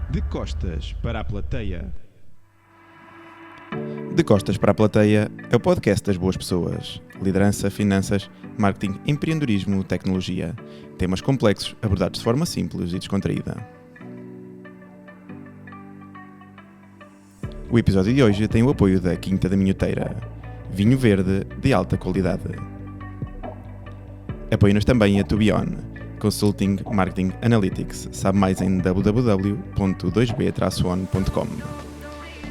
De costas para a plateia. De Costas para a Plateia é o podcast das boas pessoas. Liderança, finanças, marketing, empreendedorismo, tecnologia. Temas complexos abordados de forma simples e descontraída. O episódio de hoje tem o apoio da Quinta da Minhoteira. Vinho verde de alta qualidade. Apoia-nos também a To Be On, Consulting Marketing Analytics. Sabe mais em www.2b-on.com.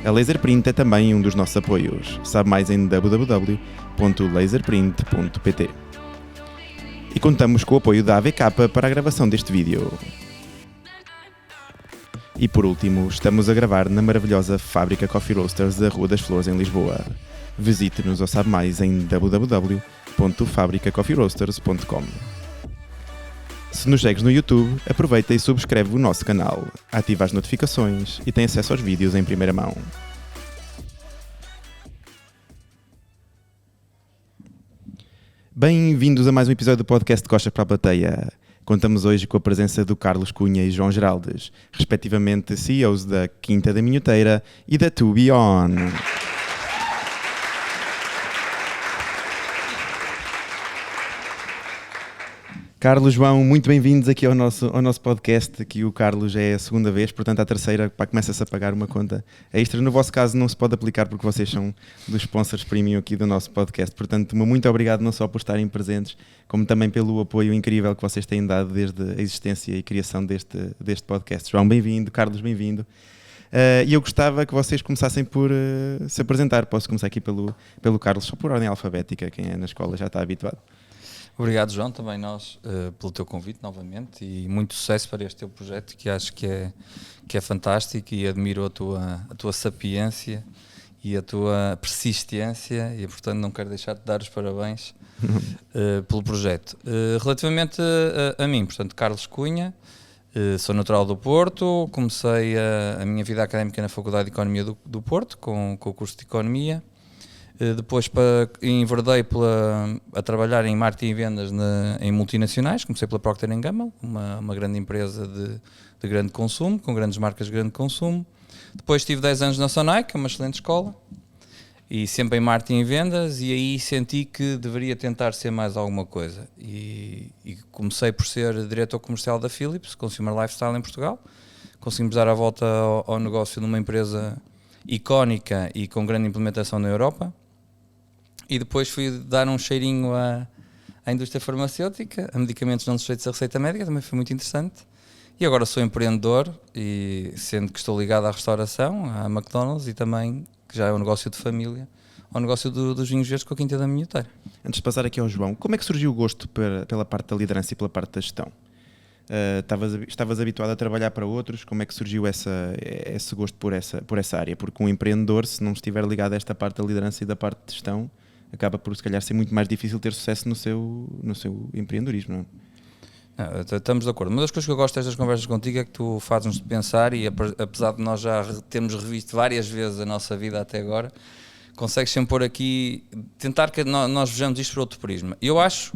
A Laserprint é também um dos nossos apoios. Sabe mais em www.laserprint.pt. E contamos com o apoio da AVK para a gravação deste vídeo. E por último, estamos a gravar na maravilhosa Fábrica Coffee Roasters da Rua das Flores em Lisboa. Visite-nos ou sabe mais em www.fabricacoffeeroasters.com. Se nos segues no YouTube, aproveita e subscreve o nosso canal, ativa as notificações e tem acesso aos vídeos em primeira mão. Bem-vindos a mais um episódio do podcast de Costas para a Plateia. Contamos hoje com a presença do Carlos Cunha e João Geraldes, respectivamente CEOs da Quinta da Minhoteira e da To Be On. Carlos, João, muito bem-vindos aqui ao nosso podcast. Aqui o Carlos é a segunda vez, portanto a terceira começa-se a pagar uma conta extra. No vosso caso não se pode aplicar porque vocês são dos sponsors premium aqui do nosso podcast. Portanto, muito obrigado não só por estarem presentes, como também pelo apoio incrível que vocês têm dado desde a existência e criação deste podcast. João, bem-vindo. Carlos, bem-vindo. E eu gostava que vocês começassem por se apresentar. Posso começar aqui pelo Carlos, só por ordem alfabética, quem é na escola já está habituado. Obrigado, João, também nós pelo teu convite novamente e muito sucesso para este teu projeto que acho que é fantástico e admiro a tua sapiência e a tua persistência e portanto não quero deixar de dar os parabéns pelo projeto. Relativamente a mim, portanto Carlos Cunha, sou natural do Porto, comecei a minha vida académica na Faculdade de Economia do Porto com o curso de Economia. Depois enverdei a trabalhar em marketing e vendas em multinacionais, comecei pela Procter & Gamble, uma grande empresa de grande consumo, com grandes marcas de grande consumo. Depois tive 10 anos na Sonai, que é uma excelente escola, e sempre em marketing e vendas, e aí senti que deveria tentar ser mais alguma coisa. E comecei por ser diretor comercial da Philips, Consumer Lifestyle em Portugal. Conseguimos dar a volta ao negócio numa empresa icónica e com grande implementação na Europa. E depois fui dar um cheirinho à indústria farmacêutica, a medicamentos não sujeitos à receita médica, também foi muito interessante. E agora sou empreendedor, e sendo que estou ligado à restauração, à McDonald's e também, que já é um negócio de família, ao negócio dos vinhos verdes com a Quinta da Minhoteira. Antes de passar aqui ao João, como é que surgiu o gosto pela parte da liderança e pela parte da gestão? Estavas habituado a trabalhar para outros, como é que surgiu esse gosto por essa área? Porque um empreendedor, se não estiver ligado a esta parte da liderança e da parte de gestão, acaba por se calhar ser muito mais difícil ter sucesso no seu empreendedorismo, não é? Não, estamos de acordo. Uma das coisas que eu gosto destas conversas contigo é que tu fazes-nos pensar e apesar de nós já termos revisto várias vezes a nossa vida até agora, consegues sempre pôr aqui, tentar que nós vejamos isto por outro prisma. Eu acho,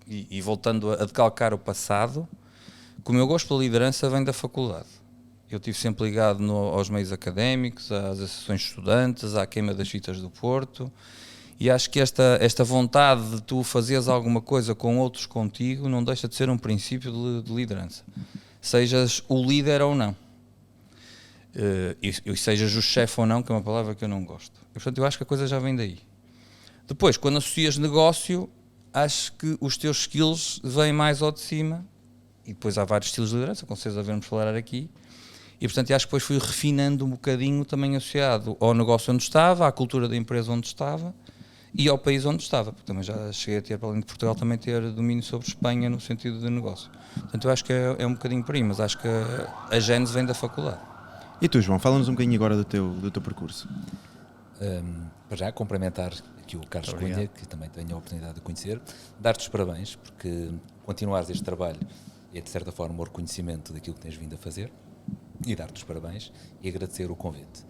e voltando a decalcar o passado, que o meu gosto pela liderança vem da faculdade. Eu estive sempre ligado aos meios académicos, às associações de estudantes, à queima das fitas do Porto, e acho que esta vontade de tu fazeres alguma coisa com outros contigo não deixa de ser um princípio de liderança. Sejas o líder ou não. E sejas o chefe ou não, que é uma palavra que eu não gosto. E, portanto, eu acho que a coisa já vem daí. Depois, quando associas negócio, acho que os teus skills vêm mais ao de cima. E depois há vários estilos de liderança, com certeza devemos falar aqui. E, portanto, acho que depois fui refinando um bocadinho também associado ao negócio onde estava, à cultura da empresa onde estava e ao país onde estava. Porque também já cheguei a ter, para além de Portugal, também ter domínio sobre Espanha no sentido de negócio. Portanto, eu acho que é um bocadinho por aí, mas acho que a gênese vem da faculdade. E tu, João, fala-nos um bocadinho agora do teu percurso. Para já, complementar aqui o Carlos Cunha, que também tenho a oportunidade de conhecer, dar-te os parabéns, porque continuares este trabalho é de certa forma o reconhecimento daquilo que tens vindo a fazer e dar-te os parabéns e agradecer o convite.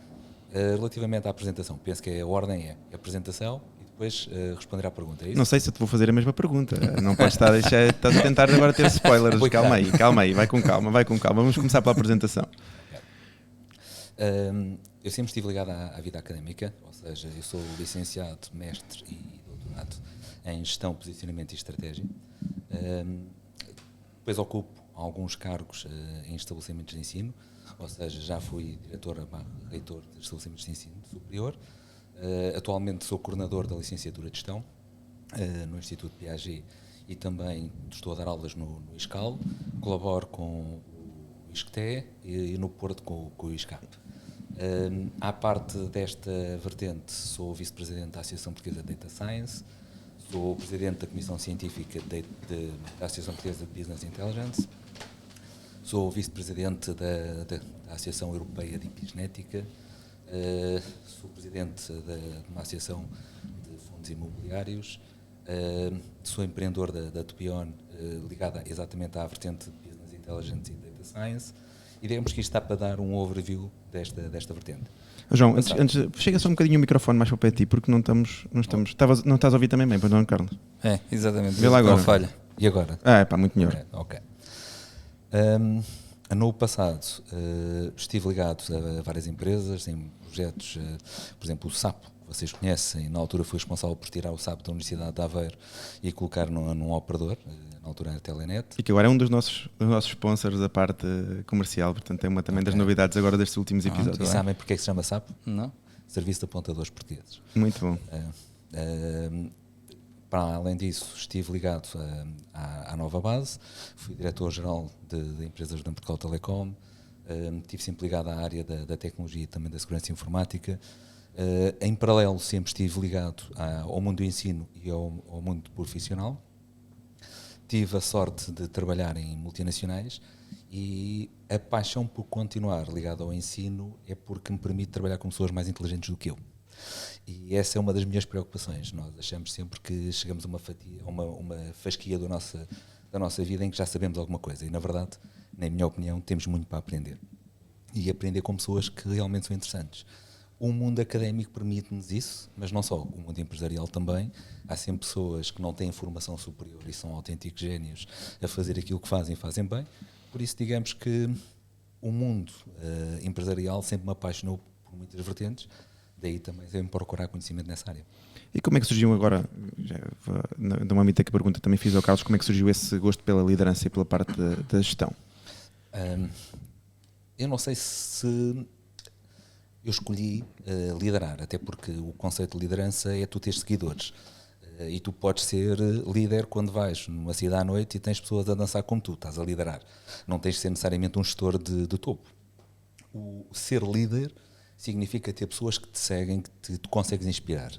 Relativamente à apresentação, penso que a ordem é a apresentação e depois responder à pergunta, é isso? Não sei se eu te vou fazer a mesma pergunta, não podes estás a tentar agora ter spoilers, calma aí, vai com calma, vamos começar pela apresentação. Eu sempre estive ligado à vida académica, ou seja, eu sou licenciado, mestre e doutorado em Gestão, Posicionamento e Estratégia. Depois ocupo alguns cargos em estabelecimentos de ensino, ou seja, já fui diretor/reitor de estabelecimentos de ensino superior. Atualmente sou coordenador da licenciatura de Gestão no Instituto Piaget e também estou a dar aulas no ISCAL, colaboro com o ISCTE e no Porto com o ISCAP. À parte desta vertente, sou vice-presidente da Associação Portuguesa de Data Science, sou presidente da Comissão Científica da Associação Portuguesa de Business Intelligence, sou vice-presidente da Associação Europeia de Epigenética, sou presidente de uma associação de fundos imobiliários, sou empreendedor da Tupion, ligada exatamente à vertente de Business Intelligence e Data Science, e digamos que isto está para dar um overview desta vertente. João, antes chega só um bocadinho o microfone mais para o pé de ti, porque não estás a ouvir também bem, pois não, Carlos? É, exatamente. Vê lá agora. Não falha. E agora? Muito melhor. Ok. No passado estive ligado a várias empresas em projetos, por exemplo o SAP, que vocês conhecem, na altura fui responsável por tirar o SAP da Universidade de Aveiro e colocar num operador, na altura era a Telenet. E que agora é um dos nossos sponsors da parte comercial, portanto é uma também das novidades agora destes últimos episódios. E sabem porque é que se chama SAP? Não? Serviço de Apontadores Portugueses. Muito bom. Para além disso, estive ligado à Nova Base, fui diretor-geral de empresas da Portugal Telecom, estive sempre ligado à área da tecnologia e também da segurança informática. Em paralelo, sempre estive ligado ao mundo do ensino e ao mundo profissional. Tive a sorte de trabalhar em multinacionais e a paixão por continuar ligado ao ensino é porque me permite trabalhar com pessoas mais inteligentes do que eu. E essa é uma das minhas preocupações. Nós achamos sempre que chegamos a uma fasquia da nossa vida em que já sabemos alguma coisa. E, na verdade, na minha opinião, temos muito para aprender. E aprender com pessoas que realmente são interessantes. O mundo académico permite-nos isso, mas não só. O mundo empresarial também. Há sempre pessoas que não têm formação superior e são autênticos génios a fazer aquilo que fazem e fazem bem. Por isso, digamos que o mundo empresarial sempre me apaixonou por muitas vertentes. Daí também sempre procurar conhecimento nessa área. E como é que surgiu agora, de uma âmbito que a pergunta também fiz ao Carlos, como é que surgiu esse gosto pela liderança e pela parte da gestão? Eu não sei se eu escolhi liderar, até porque o conceito de liderança é tu ter seguidores. E tu podes ser líder quando vais numa cidade à noite e tens pessoas a dançar como tu, estás a liderar. Não tens de ser necessariamente um gestor de topo. O ser líder significa ter pessoas que te seguem, que tu consegues inspirar.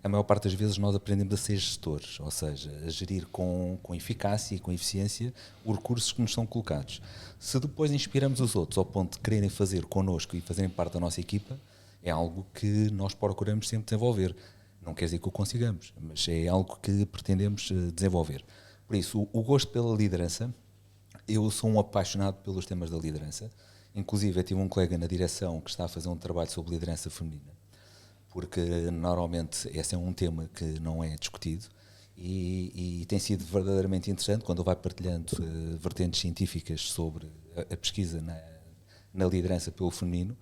A maior parte das vezes nós aprendemos a ser gestores, ou seja, a gerir com eficácia e com eficiência os recursos que nos são colocados. Se depois inspiramos os outros ao ponto de quererem fazer connosco e fazerem parte da nossa equipa, é algo que nós procuramos sempre desenvolver. Não quer dizer que o consigamos, mas é algo que pretendemos desenvolver. Por isso, o gosto pela liderança, eu sou um apaixonado pelos temas da liderança. Inclusive, eu tive um colega na direção que está a fazer um trabalho sobre liderança feminina, porque normalmente esse é um tema que não é discutido e tem sido verdadeiramente interessante quando ele vai partilhando vertentes científicas sobre a pesquisa na liderança pelo feminino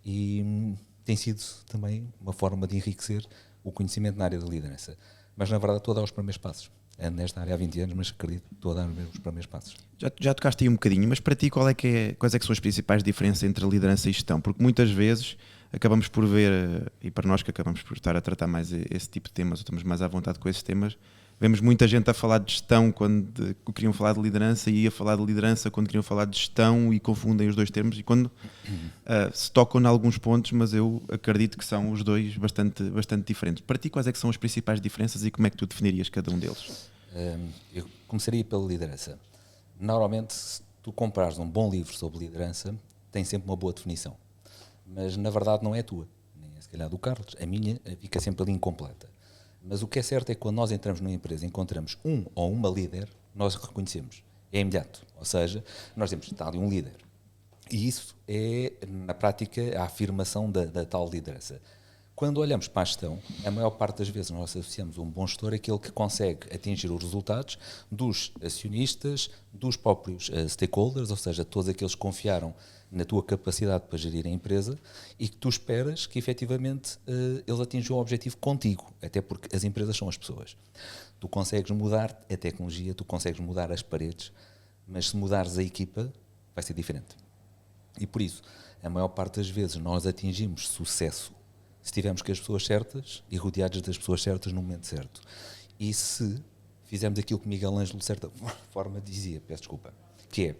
e tem sido também uma forma de enriquecer o conhecimento na área da liderança. Mas, na verdade, estou a dar os primeiros passos. Ando nesta área há 20 anos, mas acredito que estou a dar os primeiros passos. Já tocaste aí um bocadinho, mas para ti quais é que são as principais diferenças entre a liderança e gestão? Porque muitas vezes acabamos por ver, e para nós que acabamos por estar a tratar mais esse tipo de temas, ou estamos mais à vontade com esses temas, vemos muita gente a falar de gestão quando queriam falar de liderança e a falar de liderança quando queriam falar de gestão e confundem os dois termos e quando se tocam em alguns pontos, mas eu acredito que são os dois bastante diferentes. Para ti quais é que são as principais diferenças e como é que tu definirias cada um deles? Eu começaria pela liderança. Normalmente, se tu comprares um bom livro sobre liderança, tem sempre uma boa definição. Mas, na verdade, não é a tua. Nem é, se calhar, do Carlos. A minha fica sempre ali incompleta. Mas o que é certo é que quando nós entramos numa empresa e encontramos um ou uma líder, nós reconhecemos. É imediato. Ou seja, nós temos que estar ali um líder. E isso é, na prática, a afirmação da tal liderança. Quando olhamos para a gestão, a maior parte das vezes nós associamos um bom gestor àquele que consegue atingir os resultados dos acionistas, dos próprios stakeholders, ou seja, todos aqueles que confiaram na tua capacidade para gerir a empresa e que tu esperas que efetivamente eles atinjam o objetivo contigo, até porque as empresas são as pessoas. Tu consegues mudar a tecnologia, tu consegues mudar as paredes, mas se mudares a equipa vai ser diferente. E por isso, a maior parte das vezes nós atingimos sucesso se estivermos com as pessoas certas e rodeados das pessoas certas no momento certo. E se fizermos aquilo que Miguel Ângelo de certa forma dizia, peço desculpa, que é,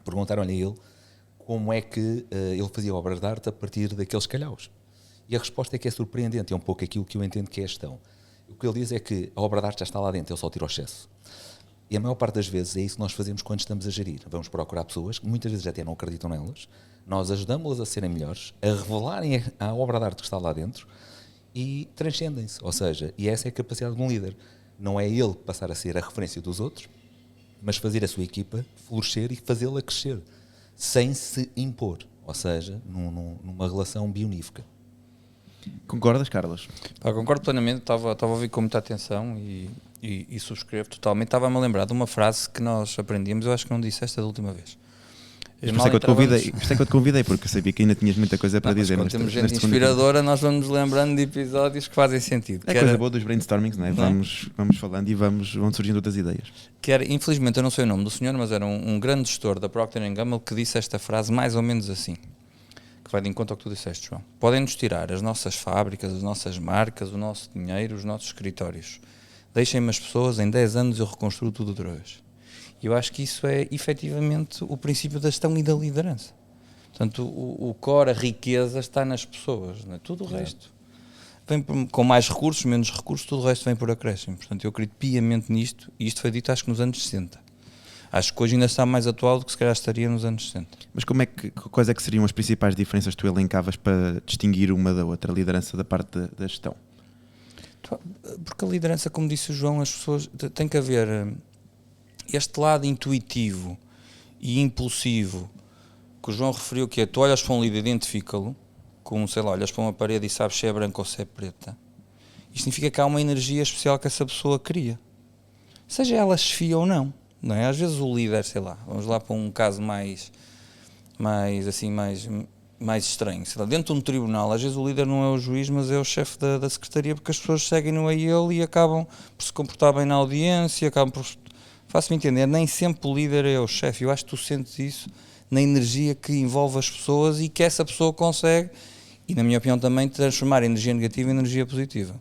perguntaram-lhe a ele como é que ele fazia obras de arte a partir daqueles calhaus. E a resposta é que é surpreendente, é um pouco aquilo que eu entendo que é a gestão. O que ele diz é que a obra de arte já está lá dentro, ele só tira o excesso. E a maior parte das vezes é isso que nós fazemos quando estamos a gerir. Vamos procurar pessoas que muitas vezes até não acreditam nelas, nós ajudamos-las a serem melhores, a revelarem a obra de arte que está lá dentro e transcendem-se. Ou seja, e essa é a capacidade de um líder. Não é ele passar a ser a referência dos outros, mas fazer a sua equipa florescer e fazê-la crescer, sem se impor. Ou seja, numa relação bionífica. Concordas, Carlos? Concordo plenamente, estava a ouvir com muita atenção e subscrevo totalmente. Estava-me a lembrar de uma frase que nós aprendíamos, eu acho que não disse esta da última vez. Por isso é que eu te convidei, porque eu sabia que ainda tinhas muita coisa para dizer. Quando temos gente inspiradora, nós vamos lembrando de episódios que fazem sentido. É coisa boa dos brainstormings, não é? Vamos falando e vão surgindo outras ideias. Infelizmente, eu não sei o nome do senhor, mas era um grande gestor da Procter & Gamble que disse esta frase mais ou menos assim, que vai de encontro ao que tu disseste, João. Podem-nos tirar as nossas fábricas, as nossas marcas, o nosso dinheiro, os nossos escritórios. Deixem-me as pessoas, em 10 anos eu reconstruo tudo outra vez. E eu acho que isso é efetivamente o princípio da gestão e da liderança. Portanto, o core, a riqueza está nas pessoas, não é? Tudo o resto vem com mais recursos, menos recursos, tudo o resto vem por acréscimo. Portanto, eu acredito piamente nisto, e isto foi dito acho que nos anos 60. Acho que hoje ainda está mais atual do que se calhar estaria nos anos 60. Mas quais é que seriam as principais diferenças que tu elencavas para distinguir uma da outra, a liderança da parte da gestão? Porque a liderança, como disse o João, as pessoas tem que haver este lado intuitivo e impulsivo que o João referiu, que é tu olhas para um líder, identifica-lo, como, sei lá, olhas para uma parede e sabes se é branca ou se é preta. Isto significa que há uma energia especial que essa pessoa cria. Seja ela chefia ou não, não é? Às vezes o líder, sei lá, vamos lá para um caso mais estranho. Sei lá, dentro de um tribunal, às vezes o líder não é o juiz, mas é o chefe da secretaria, porque as pessoas seguem-no a ele e acabam por se comportar bem na audiência, acabam por... Faço-me entender, nem sempre o líder é o chefe. Eu acho que tu sentes isso na energia que envolve as pessoas e que essa pessoa consegue, e na minha opinião também, transformar a energia negativa em energia positiva.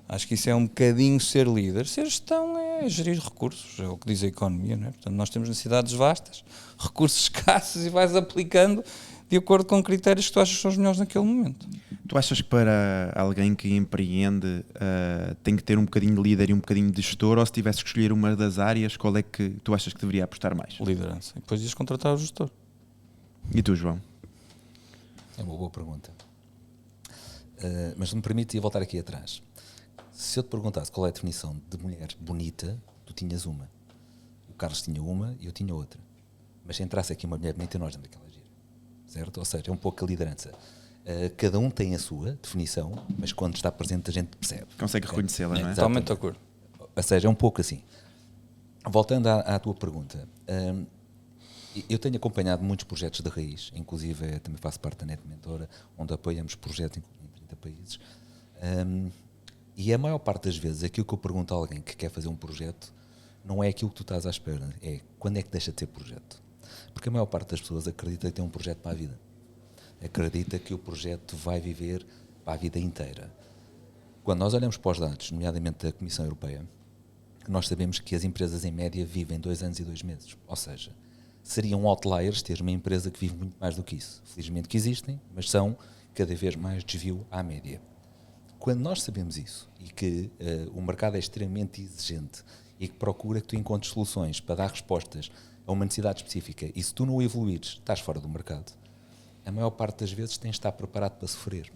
Acho que isso é um bocadinho ser líder. Ser gestão é gerir recursos, é o que diz a economia, não é? Portanto, nós temos necessidades vastas, recursos escassos, e vais aplicando de acordo com critérios que tu achas que são os melhores naquele momento. Tu achas que para alguém que empreende tem que ter um bocadinho de líder e um bocadinho de gestor, ou se tivesse que escolher uma das áreas, qual é que tu achas que deveria apostar mais? Liderança. E depois ias contratar o gestor. E tu, João? É uma boa pergunta. Mas se me permite voltar aqui atrás. Se eu te perguntasse qual é a definição de mulher bonita, tu tinhas uma. O Carlos tinha uma e eu tinha outra. Mas se entrasse aqui uma mulher bonita, nós damos aquela gira. Certo? Ou seja, é um pouco a liderança. Cada um tem a sua definição, mas quando está presente a gente percebe. Consegue reconhecê-la, não é? Totalmente de acordo. Ou seja, é um pouco assim. Voltando à tua pergunta, eu tenho acompanhado muitos projetos de raiz, inclusive também faço parte da Net Mentora, onde apoiamos projetos em 30 países. E a maior parte das vezes, aquilo que eu pergunto a alguém que quer fazer um projeto, não é aquilo que tu estás à espera, é quando é que deixa de ser projeto. Porque a maior parte das pessoas acredita que tem um projeto para a vida. Acredita que o projeto vai viver para a vida inteira. Quando nós olhamos para os dados, nomeadamente da Comissão Europeia, nós sabemos que as empresas em média vivem 2 anos e 2 meses. Ou seja, seriam outliers ter uma empresa que vive muito mais do que isso. Felizmente que existem, mas são cada vez mais desvio à média. Quando nós sabemos isso e que o mercado é extremamente exigente e que procura que tu encontres soluções para dar respostas a uma necessidade específica, e se tu não evoluires, estás fora do mercado, a maior parte das vezes tens de estar preparado para sofrer.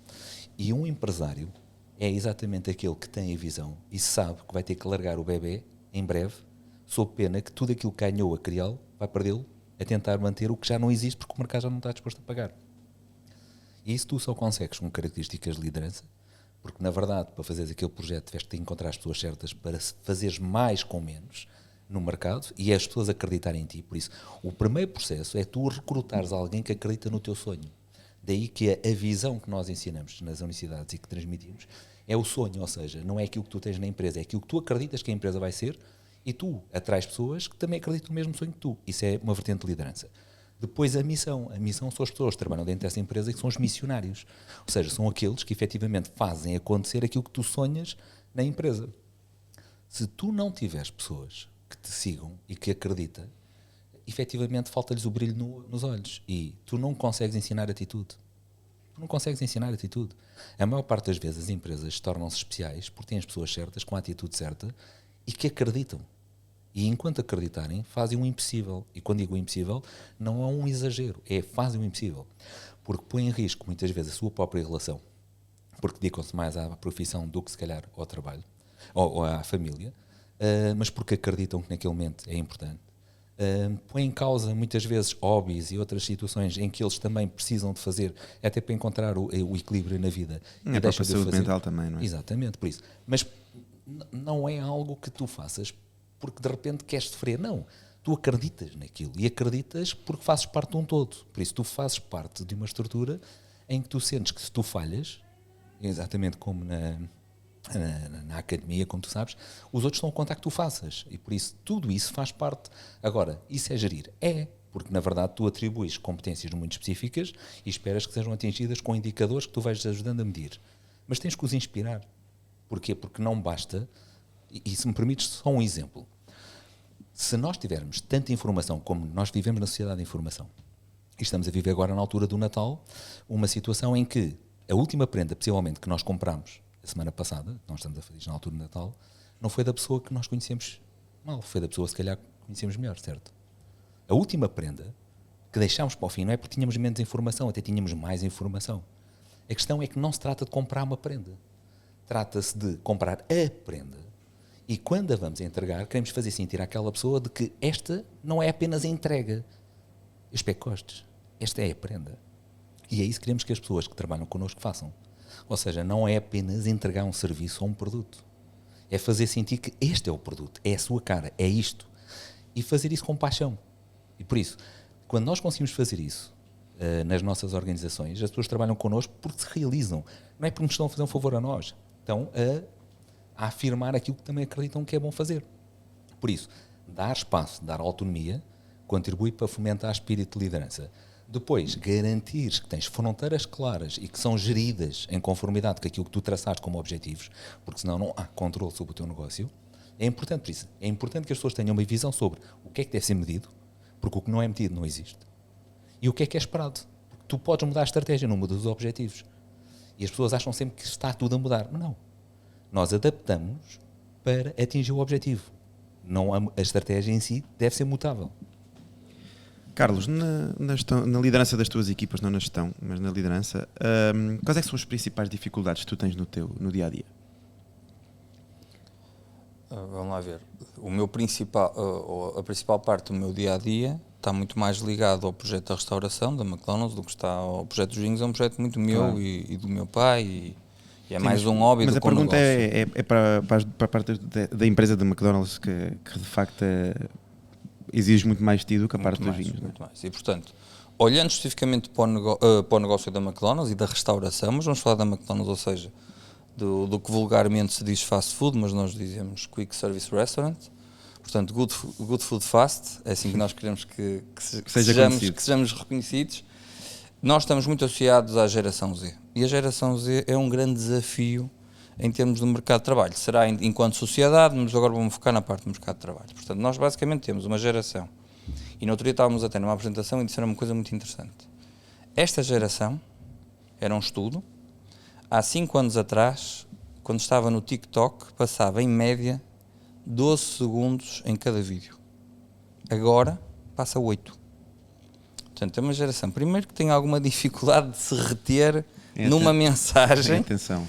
E um empresário é exatamente aquele que tem a visão e sabe que vai ter que largar o bebê em breve, sob pena que tudo aquilo que ganhou a criá-lo vai perdê-lo a tentar manter o que já não existe porque o mercado já não está disposto a pagar. E isso tu só consegues com características de liderança, Porque, na verdade, para fazeres aquele projeto, tiveste de encontrar as pessoas certas para fazeres mais com menos no mercado e as pessoas acreditarem em ti. Por isso, o primeiro processo é tu recrutares alguém que acredita no teu sonho. Daí que a visão que nós ensinamos nas universidades e que transmitimos é o sonho, ou seja, não é aquilo que tu tens na empresa, é aquilo que tu acreditas que a empresa vai ser e tu atrás pessoas que também acreditam no mesmo sonho que tu. Isso é uma vertente de liderança. Depois a missão são as pessoas que trabalham dentro dessa empresa e que são os missionários, ou seja, são aqueles que efetivamente fazem acontecer aquilo que tu sonhas na empresa. Se tu não tiveres pessoas que te sigam e que acreditam, efetivamente falta-lhes o brilho nos olhos e tu não consegues ensinar atitude. Tu não consegues ensinar atitude. A maior parte das vezes as empresas tornam-se especiais porque têm as pessoas certas, com a atitude certa e que acreditam. E enquanto acreditarem, fazem o impossível. E quando digo impossível, não é um exagero, é fazem o impossível. Porque põe em risco, muitas vezes, a sua própria relação, porque dedicam-se mais à profissão do que, se calhar, ao trabalho, ou à família, mas porque acreditam que naquele momento é importante. Põe em causa, muitas vezes, hobbies e outras situações em que eles também precisam de fazer, até para encontrar o equilíbrio na vida. É para a saúde mental também, não é? Exatamente, por isso. Mas não é algo que tu faças porque de repente queres sofrer. Não, tu acreditas naquilo e acreditas porque fazes parte de um todo. Por isso tu fazes parte de uma estrutura em que tu sentes que se tu falhas, exatamente como na academia, como tu sabes, os outros estão a contar que tu faças. E por isso tudo isso faz parte. Agora, isso é gerir? É, porque na verdade tu atribuis competências muito específicas e esperas que sejam atingidas com indicadores que tu vais ajudando a medir. Mas tens que os inspirar. Porquê? Porque não basta. E se me permites só um exemplo, se nós tivermos tanta informação como nós vivemos na sociedade de informação e estamos a viver agora na altura do Natal uma situação em que a última prenda possivelmente que nós compramos a semana passada, nós estamos a fazer isto na altura do Natal, não foi da pessoa que nós conhecemos mal, foi da pessoa se calhar que conhecemos melhor, certo? A última prenda que deixámos para o fim não é porque tínhamos menos informação, até tínhamos mais informação. A questão é que não se trata de comprar uma prenda, trata-se de comprar a prenda. E quando a vamos entregar, queremos fazer sentir àquela pessoa de que esta não é apenas a entrega, especotes, esta é a prenda. E é isso que queremos que as pessoas que trabalham connosco façam. Ou seja, não é apenas entregar um serviço ou um produto. É fazer sentir que este é o produto, é a sua cara, é isto. E fazer isso com paixão. E por isso, quando nós conseguimos fazer isso nas nossas organizações, as pessoas trabalham connosco porque se realizam. Não é porque nos estão a fazer um favor a nós. Estão a afirmar aquilo que também acreditam que é bom fazer. Por isso, dar espaço, dar autonomia, contribui para fomentar espírito de liderança. Depois, garantires que tens fronteiras claras e que são geridas em conformidade com aquilo que tu traçaste como objetivos, porque senão não há controle sobre o teu negócio, é importante por isso. É importante que as pessoas tenham uma visão sobre o que é que deve ser medido, porque o que não é medido não existe, e o que é esperado. Porque tu podes mudar a estratégia, não mudas os objetivos. E as pessoas acham sempre que está tudo a mudar. Mas não. Nós adaptamos para atingir o objetivo. Não a estratégia em si deve ser mutável. Carlos, na liderança das tuas equipas, não na gestão, mas na liderança, quais é que são as principais dificuldades que tu tens no dia-a-dia? Vamos lá ver. A principal parte do meu dia-a-dia está muito mais ligado ao projeto da restauração da McDonald's do que está ao projeto dos vinhos. É um projeto muito meu, claro. e do meu pai e é. Sim, mais um hobby do que um negócio. Mas a pergunta é para a parte da empresa da McDonald's que de facto exige muito mais de ti do que a parte dos vinhos. Muito mais. E portanto, olhando especificamente para o negócio da McDonald's e da restauração, mas vamos falar da McDonald's, ou seja, do que vulgarmente se diz fast food, mas nós dizemos quick service restaurant. Portanto, good food fast, é assim que nós queremos que sejamos reconhecidos. Nós estamos muito associados à geração Z. E a geração Z é um grande desafio em termos do mercado de trabalho. Será enquanto sociedade, mas agora vamos focar na parte do mercado de trabalho. Portanto, nós basicamente temos uma geração. E no outro dia estávamos até numa apresentação e disseram uma coisa muito interessante. Esta geração era um estudo. Há 5 anos atrás, quando estava no TikTok, passava em média 12 segundos em cada vídeo. Agora, passa 8. Portanto, é uma geração, primeiro, que tem alguma dificuldade de se reter numa mensagem. Atenção.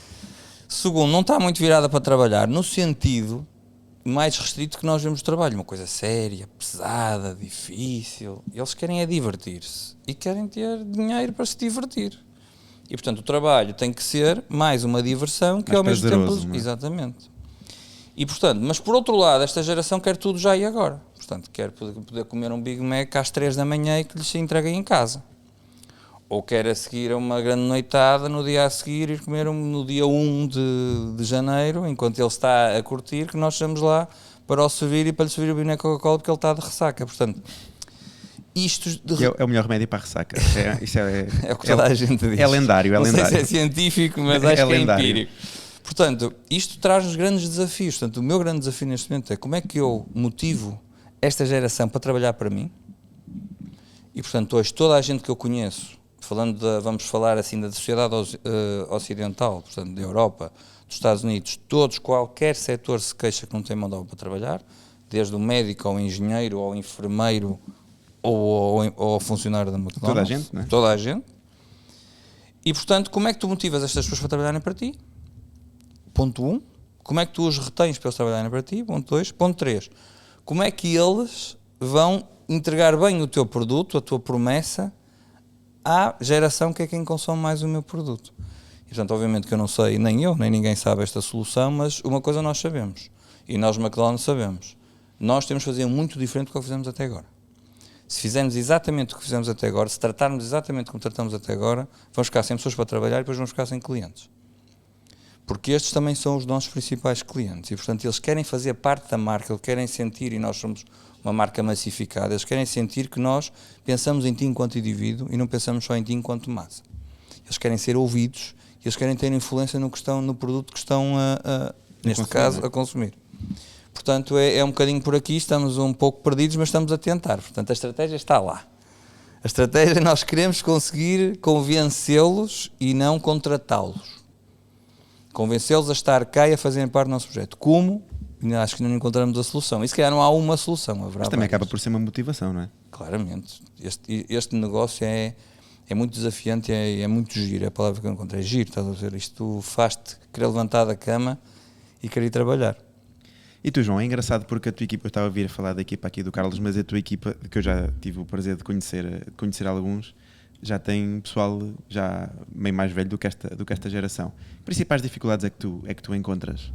Segundo, não está muito virada para trabalhar, no sentido mais restrito que nós vemos o trabalho. Uma coisa séria, pesada, difícil. Eles querem é divertir-se. E querem ter dinheiro para se divertir. E, portanto, o trabalho tem que ser mais uma diversão que Mais ao mesmo prazeroso, tempo... não é? Exatamente. E, portanto, mas por outro lado, esta geração quer tudo já e agora. Portanto, quer poder comer um Big Mac às 3 da manhã e que lhes se entreguem em casa. Ou quer a seguir a uma grande noitada, no dia a seguir, ir comer no dia 1 de janeiro, enquanto ele está a curtir, que nós estamos lá para o servir e para lhe servir o Big Mac Coca-Cola porque ele está de ressaca. Portanto, isto... É o melhor remédio para a ressaca. Isso é o que toda a gente diz. É lendário, é Não lendário. sei se é científico, mas acho que é lendário. empírico. Portanto, isto traz-nos grandes desafios. Portanto, o meu grande desafio neste momento é como é que eu motivo esta geração para trabalhar para mim. E, portanto, hoje toda a gente que eu conheço, vamos falar assim da sociedade ocidental, portanto, da Europa, dos Estados Unidos, todos, qualquer setor se queixa que não tem mão de obra para trabalhar, desde o médico ao engenheiro, ao enfermeiro ou ao funcionário da McDonald's. Toda a gente, não é? Toda a gente. E, portanto, como é que tu motivas estas pessoas para trabalharem para ti? Ponto 1. Como é que tu os retens para eles trabalharem para ti? Ponto 2. Ponto 3. Como é que eles vão entregar bem o teu produto, a tua promessa, à geração que é quem consome mais o meu produto? E, portanto, obviamente que eu não sei, nem eu, nem ninguém sabe esta solução, mas uma coisa nós sabemos, e nós McDonald's sabemos, nós temos de fazer muito diferente do que fizemos até agora. Se fizermos exatamente o que fizemos até agora, se tratarmos exatamente como tratamos até agora, vamos ficar sem pessoas para trabalhar e depois vamos ficar sem clientes. Porque estes também são os nossos principais clientes e, portanto, eles querem fazer parte da marca, eles querem sentir, e nós somos uma marca massificada, eles querem sentir que nós pensamos em ti enquanto indivíduo e não pensamos só em ti enquanto massa. Eles querem ser ouvidos, eles querem ter influência no produto que estão, neste caso, a consumir. Portanto, é um bocadinho por aqui, estamos um pouco perdidos, mas estamos a tentar. Portanto, a estratégia está lá. A estratégia, nós queremos conseguir convencê-los e não contratá-los. Convencê-los a estar cá e a fazerem parte do nosso projeto. Como? Acho que não encontramos a solução. E se calhar não há uma solução. Haverá Mas também várias. acaba por ser uma motivação, não é? Claramente. Este negócio é muito desafiante, é muito giro. É a palavra que eu encontrei. É giro, estás a ver? Isto faz-te querer levantar da cama e querer ir trabalhar. E tu, João, é engraçado porque a tua equipa, eu estava a vir a falar da equipa aqui do Carlos, mas a tua equipa, que eu já tive o prazer de conhecer alguns, já tem pessoal já meio mais velho do que esta geração. Principais dificuldades é que tu encontras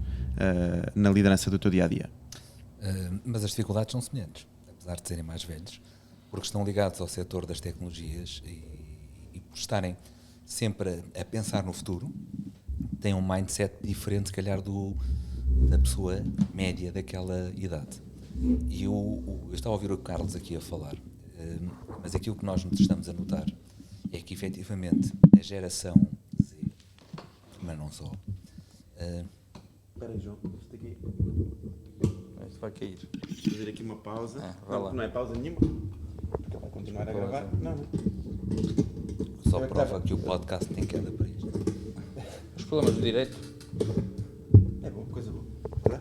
na liderança do teu dia-a-dia? Mas as dificuldades são semelhantes, apesar de serem mais velhos, porque estão ligados ao setor das tecnologias e por estarem sempre a pensar no futuro, têm um mindset diferente, se calhar, da pessoa média daquela idade. E eu estava a ouvir o Carlos aqui a falar, mas aquilo que nós estamos a notar é que, efetivamente, a geração Z, mas não só... Espera aí, João, isto aqui... Isto vai cair. Vou fazer aqui uma pausa. Vai lá. Não é pausa nenhuma, porque vai continuar a gravar. Não. Só prova que o podcast tem queda para isto. Os problemas do direito. É bom, coisa boa. Tá?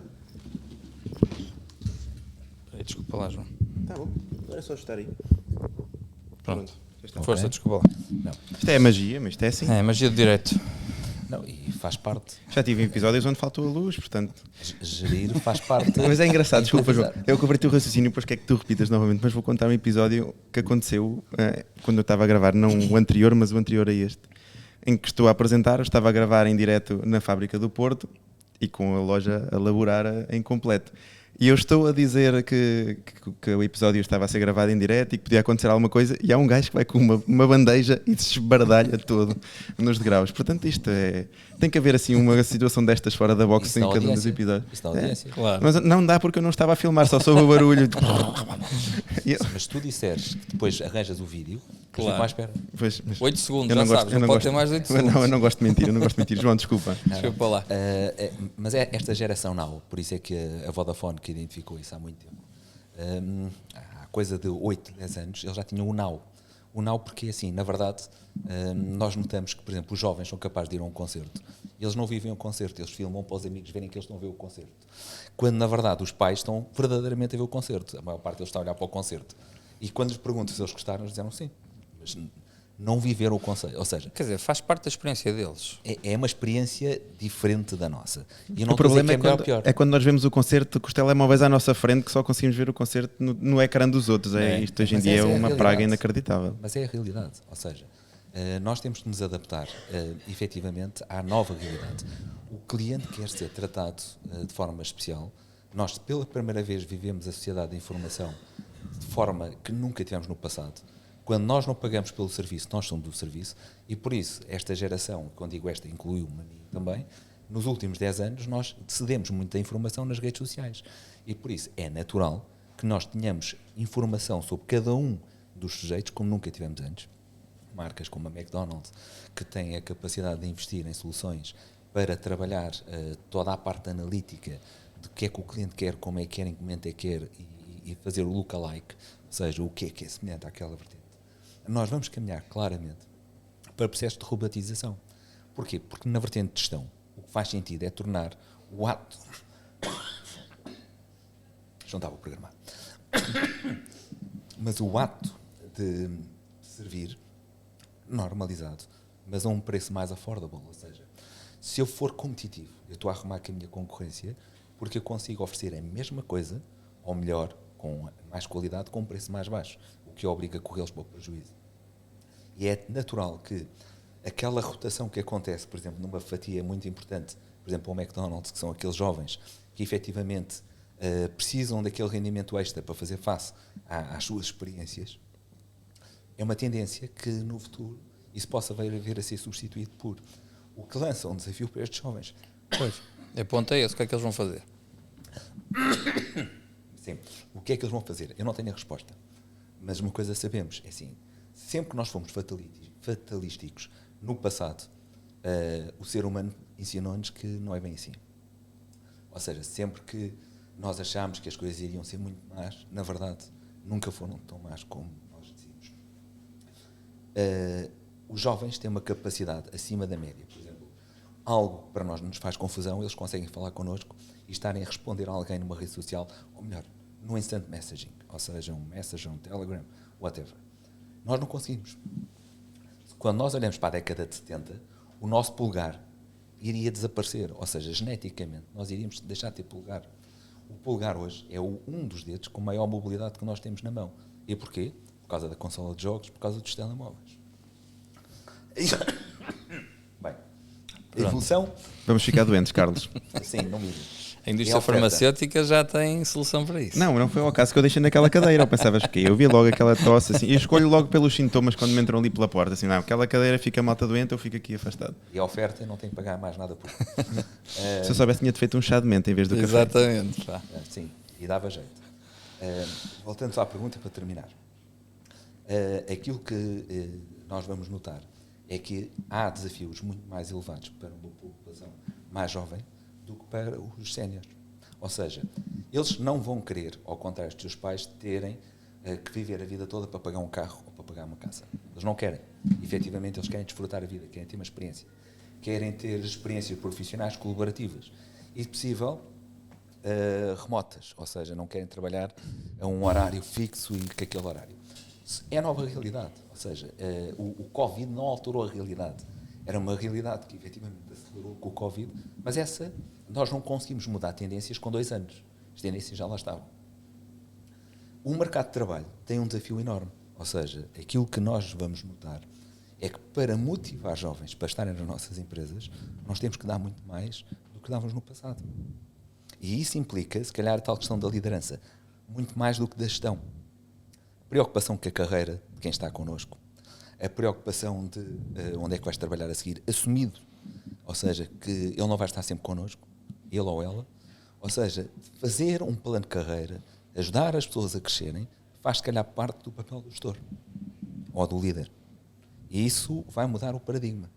Desculpa lá, João. Tá bom, agora é só ajustar aí. Pronto. Já está. Força, Ok. desculpa lá. Não, Isto é magia, mas isto é assim. É, magia do direito. não, e faz parte. Já tive episódios onde faltou a luz, portanto... Gerir faz parte. Mas é engraçado, desculpa, João. Improvisar. Eu converti o raciocínio, depois quer que tu repitas novamente, mas vou contar um episódio que aconteceu quando eu estava a gravar, não o anterior, mas o anterior a este, em que estou a apresentar, eu estava a gravar em direto na fábrica do Porto e com a loja a laborar em completo. E eu estou a dizer que o episódio estava a ser gravado em direto e que podia acontecer alguma coisa, e há um gajo que vai com uma bandeja e se esbardalha todo nos degraus. Portanto, isto é... Tem que haver assim uma situação destas fora da box Isso em na cada um dos audiência. episódios. Isso na audiência. Claro. Mas não dá porque eu não estava a filmar, só soube o barulho. E eu- Mas se tu disseres que depois arranjas o vídeo, Claro. fico mais espera. Pois, mas 8 segundos, eu já não gosto, sabes, eu não não pode gosto. ter mais de 8 Não, segundos. eu não gosto de mentir, João, desculpa. Desculpa lá. Mas é esta geração now, por isso é que a Vodafone que identificou isso há muito tempo. Há coisa de 8, 10 anos, eles já tinham o now. O now porque, assim, na verdade, nós notamos que, por exemplo, os jovens são capazes de ir a um concerto. Eles não vivem um concerto, eles filmam para os amigos verem que eles estão a ver o concerto. Quando, na verdade, os pais estão verdadeiramente a ver o concerto. A maior parte deles está a olhar para o concerto. E quando lhes pergunto se eles gostaram, eles disseram sim. Mas não viveram o concerto. Ou seja, Quer dizer, faz parte da experiência deles. é uma experiência diferente da nossa. E eu não O problema estou a dizer que é melhor ou pior. é quando nós vemos o concerto com os telemóveis à nossa frente, que só conseguimos ver o concerto no ecrã dos outros. Isto hoje em Mas dia é essa é a uma realidade. praga inacreditável. Mas é a realidade. Ou seja, Nós temos de nos adaptar, efetivamente, à nova realidade. O cliente quer ser tratado de forma especial. Nós, pela primeira vez, vivemos a sociedade da informação de forma que nunca tivemos no passado. Quando nós não pagamos pelo serviço, nós somos do serviço, e por isso, esta geração, quando digo esta, incluiu-me a mim também, nos últimos 10 anos, nós cedemos muita informação nas redes sociais. E por isso, é natural que nós tenhamos informação sobre cada um dos sujeitos, como nunca tivemos antes. Marcas como a McDonald's, que têm a capacidade de investir em soluções para trabalhar toda a parte analítica do que é que o cliente quer, como é que quer, em que momento é que quer, e fazer o lookalike, ou seja, o que é semelhante àquela vertente. Nós vamos caminhar claramente para o processo de robotização. Porquê? Porque na vertente de gestão, o que faz sentido é tornar o ato... Não estava programado. Mas o ato de servir normalizado, mas a um preço mais affordable, ou seja, se eu for competitivo, eu estou a arrumar com a minha concorrência porque eu consigo oferecer a mesma coisa, ou melhor, com mais qualidade, com um preço mais baixo, o que obriga a corrê-los para o prejuízo. E é natural que aquela rotação que acontece, por exemplo, numa fatia muito importante, por exemplo, o McDonald's, que são aqueles jovens que efetivamente precisam daquele rendimento extra para fazer face às suas experiências, é uma tendência que no futuro isso possa vir a ser substituído por o que lança um desafio para estes jovens. Pois, a ponta é esse, o que é que eles vão fazer? Sim, o que é que eles vão fazer? Eu não tenho a resposta, mas uma coisa sabemos, é assim, sempre que nós fomos fatalísticos no passado, o ser humano ensinou-nos que não é bem assim. Ou seja, sempre que nós achámos que as coisas iriam ser muito más, na verdade, nunca foram tão más como nós dizíamos. Os jovens têm uma capacidade acima da média. Por exemplo, algo que para nós nos faz confusão, eles conseguem falar connosco e estarem a responder a alguém numa rede social, ou melhor, no instant messaging, ou seja, um Messenger, um Telegram, whatever. Nós não conseguimos. Quando nós olhamos para a década de 70, o nosso polegar iria desaparecer, ou seja, geneticamente, nós iríamos deixar de ter polegar. O polegar hoje é um dos dedos com maior mobilidade que nós temos na mão. E porquê? Por causa da consola de jogos, por causa dos telemóveis. Bem, a evolução... Vamos ficar doentes, Carlos. Sim, não me digas. A indústria farmacêutica já tem solução para isso. Não foi ao caso que eu deixei naquela cadeira. Eu pensava que eu vi logo aquela tosse assim. E escolho logo pelos sintomas quando me entram ali pela porta. Assim, não, aquela cadeira fica malta doente, eu fico aqui afastado. E a oferta não tem que pagar mais nada por Se eu soubesse, tinha-te feito um chá de menta em vez do café. Exatamente. Pá. Sim, e dava jeito. Voltando só à pergunta para terminar. Aquilo que nós vamos notar é que há desafios muito mais elevados para uma população mais jovem do que para os séniores. Ou seja, eles não vão querer, ao contrário dos seus pais, terem que viver a vida toda para pagar um carro ou para pagar uma casa. Eles não querem. Efetivamente, eles querem desfrutar a vida, querem ter uma experiência. Querem ter experiências profissionais colaborativas. E, se possível, remotas. Ou seja, não querem trabalhar a um horário fixo e com aquele horário. É a nova realidade. Ou seja, o Covid não alterou a realidade. Era uma realidade que efetivamente acelerou com o Covid, mas essa nós não conseguimos mudar tendências com 2 anos. As tendências já lá estavam. O mercado de trabalho tem um desafio enorme. Ou seja, aquilo que nós vamos notar é que para motivar jovens para estarem nas nossas empresas, nós temos que dar muito mais do que dávamos no passado. E isso implica, se calhar, a tal questão da liderança, muito mais do que da gestão. A preocupação com a carreira de quem está connosco, a preocupação de onde é que vais trabalhar a seguir, assumido, ou seja, que ele não vai estar sempre connosco, ele ou ela, ou seja, fazer um plano de carreira, ajudar as pessoas a crescerem, faz se calhar parte do papel do gestor, ou do líder. E isso vai mudar o paradigma.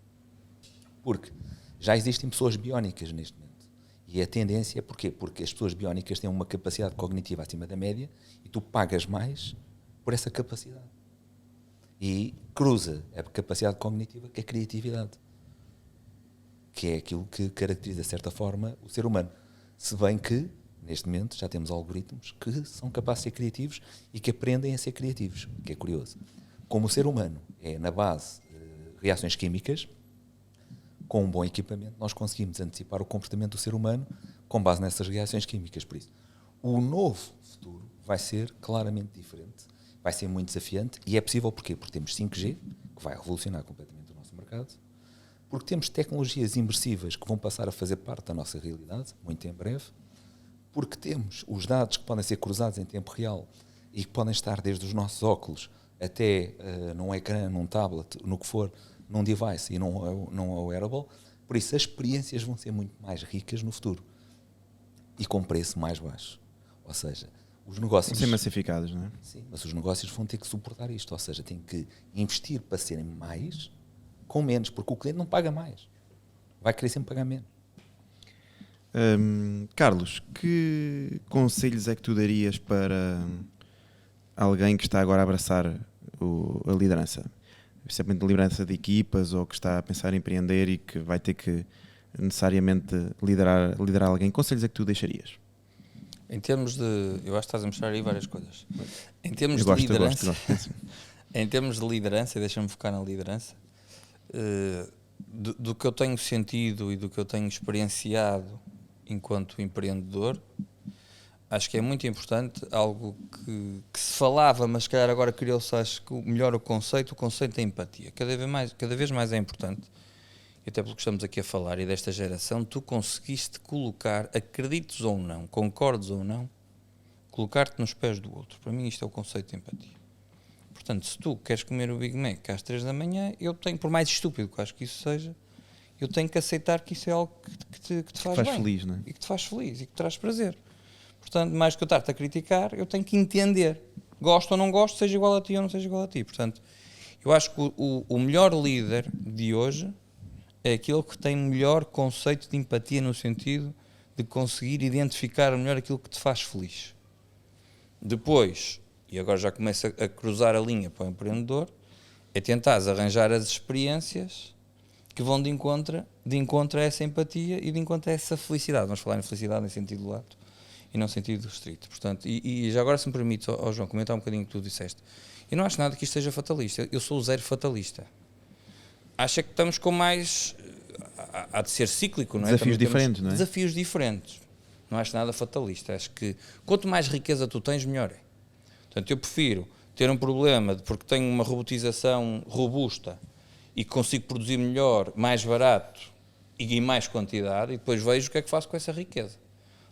Porque já existem pessoas biónicas neste momento. E a tendência é porquê? Porque as pessoas biónicas têm uma capacidade cognitiva acima da média e tu pagas mais por essa capacidade. E cruza a capacidade cognitiva com a criatividade, que é aquilo que caracteriza, de certa forma, o ser humano. Se bem que, neste momento, já temos algoritmos que são capazes de ser criativos e que aprendem a ser criativos, o que é curioso. Como o ser humano é, na base, reações químicas, com um bom equipamento, nós conseguimos antecipar o comportamento do ser humano com base nessas reações químicas. Por isso, o novo futuro vai ser claramente diferente, vai ser muito desafiante, e é possível porquê? Porque temos 5G, que vai revolucionar completamente o nosso mercado, porque temos tecnologias imersivas que vão passar a fazer parte da nossa realidade, muito em breve, porque temos os dados que podem ser cruzados em tempo real e que podem estar desde os nossos óculos até num ecrã, num tablet, no que for, num device e num wearable. Por isso, as experiências vão ser muito mais ricas no futuro e com preço mais baixo. Ou seja, os negócios... Vão ser massificados, não é? Sim, mas os negócios vão ter que suportar isto. Ou seja, têm que investir para serem mais com menos, porque o cliente não paga mais. Vai querer sempre pagar menos. Carlos, que conselhos é que tu darias para alguém que está agora a abraçar a liderança? Especialmente a liderança de equipas ou que está a pensar em empreender e que vai ter que necessariamente liderar alguém. Que conselhos é que tu deixarias? Em termos de... Eu acho que estás a mostrar aí várias coisas. Em termos Eu de liderança... gosto. Em termos de liderança, e deixa-me focar na liderança, do que eu tenho sentido e do que eu tenho experienciado enquanto empreendedor, acho que é muito importante, algo que se falava, mas se calhar agora criou-se, acho que melhor o conceito da empatia. Cada vez mais é importante, e até porque estamos aqui a falar e desta geração, tu conseguiste colocar, acredites ou não, concordes ou não, colocar-te nos pés do outro. Para mim isto é o conceito de empatia. Portanto, se tu queres comer o Big Mac às 3 da manhã, eu tenho, por mais estúpido que eu acho que isso seja, eu tenho que aceitar que isso é algo que te faz bem, feliz, não é? E que te faz feliz e que te traz prazer. Portanto, mais que eu estar-te a criticar, eu tenho que entender. Gosto ou não gosto, seja igual a ti ou não seja igual a ti. Portanto, eu acho que o melhor líder de hoje é aquele que tem melhor conceito de empatia no sentido de conseguir identificar melhor aquilo que te faz feliz. Depois, e agora já começa a cruzar a linha para o empreendedor, é tentares arranjar as experiências que vão de encontro a essa empatia e de encontro a essa felicidade. Vamos falar em felicidade em sentido lato e não sentido restrito. Portanto, e já agora, se me permite, João, comentar um bocadinho o que tu disseste. Eu não acho nada que isto seja fatalista. Eu sou o zero fatalista. Acho que estamos com mais... Há de ser cíclico, não é? Desafios diferentes, não é? Desafios diferentes. Não acho nada fatalista. Acho que quanto mais riqueza tu tens, melhor é. Portanto, eu prefiro ter um problema porque tenho uma robotização robusta e consigo produzir melhor, mais barato e em mais quantidade, e depois vejo o que é que faço com essa riqueza.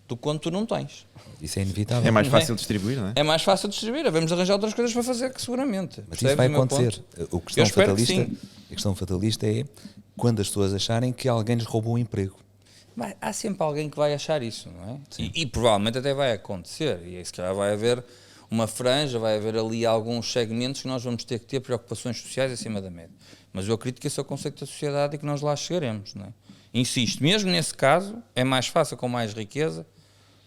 Do quanto tu não tens. Isso é inevitável. É mais fácil distribuir, não é? É mais fácil distribuir. Devemos arranjar outras coisas para fazer, que seguramente. Mas isso vai acontecer. A questão fatalista é quando as pessoas acharem que alguém lhes roubou o emprego. Mas há sempre alguém que vai achar isso, não é? E provavelmente até vai acontecer. E aí se calhar vai haver uma franja, vai haver ali alguns segmentos que nós vamos ter que ter preocupações sociais acima da média. Mas eu acredito que esse é o conceito da sociedade e que nós lá chegaremos, não é? Insisto, mesmo nesse caso, é mais fácil com mais riqueza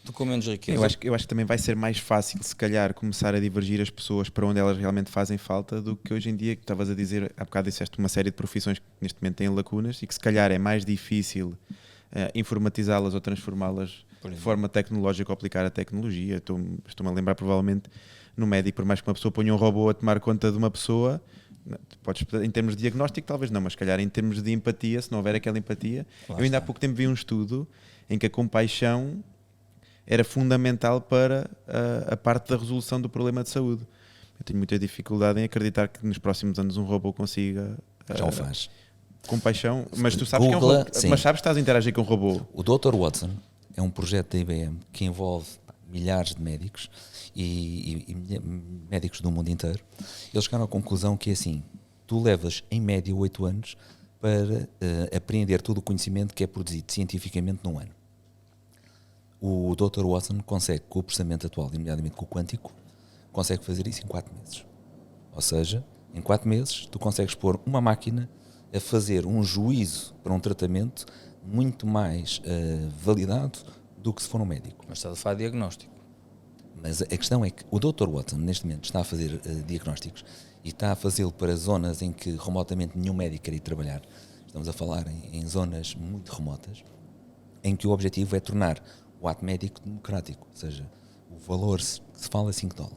do que com menos riqueza. Eu acho que também vai ser mais fácil, se calhar, começar a divergir as pessoas para onde elas realmente fazem falta do que hoje em dia, que estavas a dizer, há bocado disseste uma série de profissões que neste momento têm lacunas e que se calhar é mais difícil informatizá-las ou transformá-las de forma tecnológica ou aplicar a tecnologia. Estou-me a lembrar provavelmente no médico, por mais que uma pessoa ponha um robô a tomar conta de uma pessoa, em termos de diagnóstico talvez não, mas se calhar em termos de empatia, se não houver aquela empatia, eu ainda há pouco tempo vi um estudo em que a compaixão era fundamental para a parte da resolução do problema de saúde. Eu tenho muita dificuldade em acreditar que nos próximos anos um robô consiga... Já o faz. Compaixão, mas tu sabes Google, que é um robô, mas sabes que estás a interagir com um robô. O Dr. Watson é um projeto da IBM que envolve milhares de médicos e médicos do mundo inteiro. Eles chegaram à conclusão que é assim, tu levas em média 8 anos para apreender todo o conhecimento que é produzido cientificamente num ano. O Dr. Watson consegue, com o processamento atual, nomeadamente com o quântico, consegue fazer isso em 4 meses. Ou seja, em 4 meses tu consegues pôr uma máquina a fazer um juízo para um tratamento muito mais validado do que se for um médico. Mas estás a falar de diagnóstico. Mas a questão é que o Dr. Watson, neste momento, está a fazer diagnósticos e está a fazê-lo para zonas em que remotamente nenhum médico quer ir trabalhar. Estamos a falar em zonas muito remotas, em que o objetivo é tornar o ato médico democrático, ou seja, o valor se fala $5.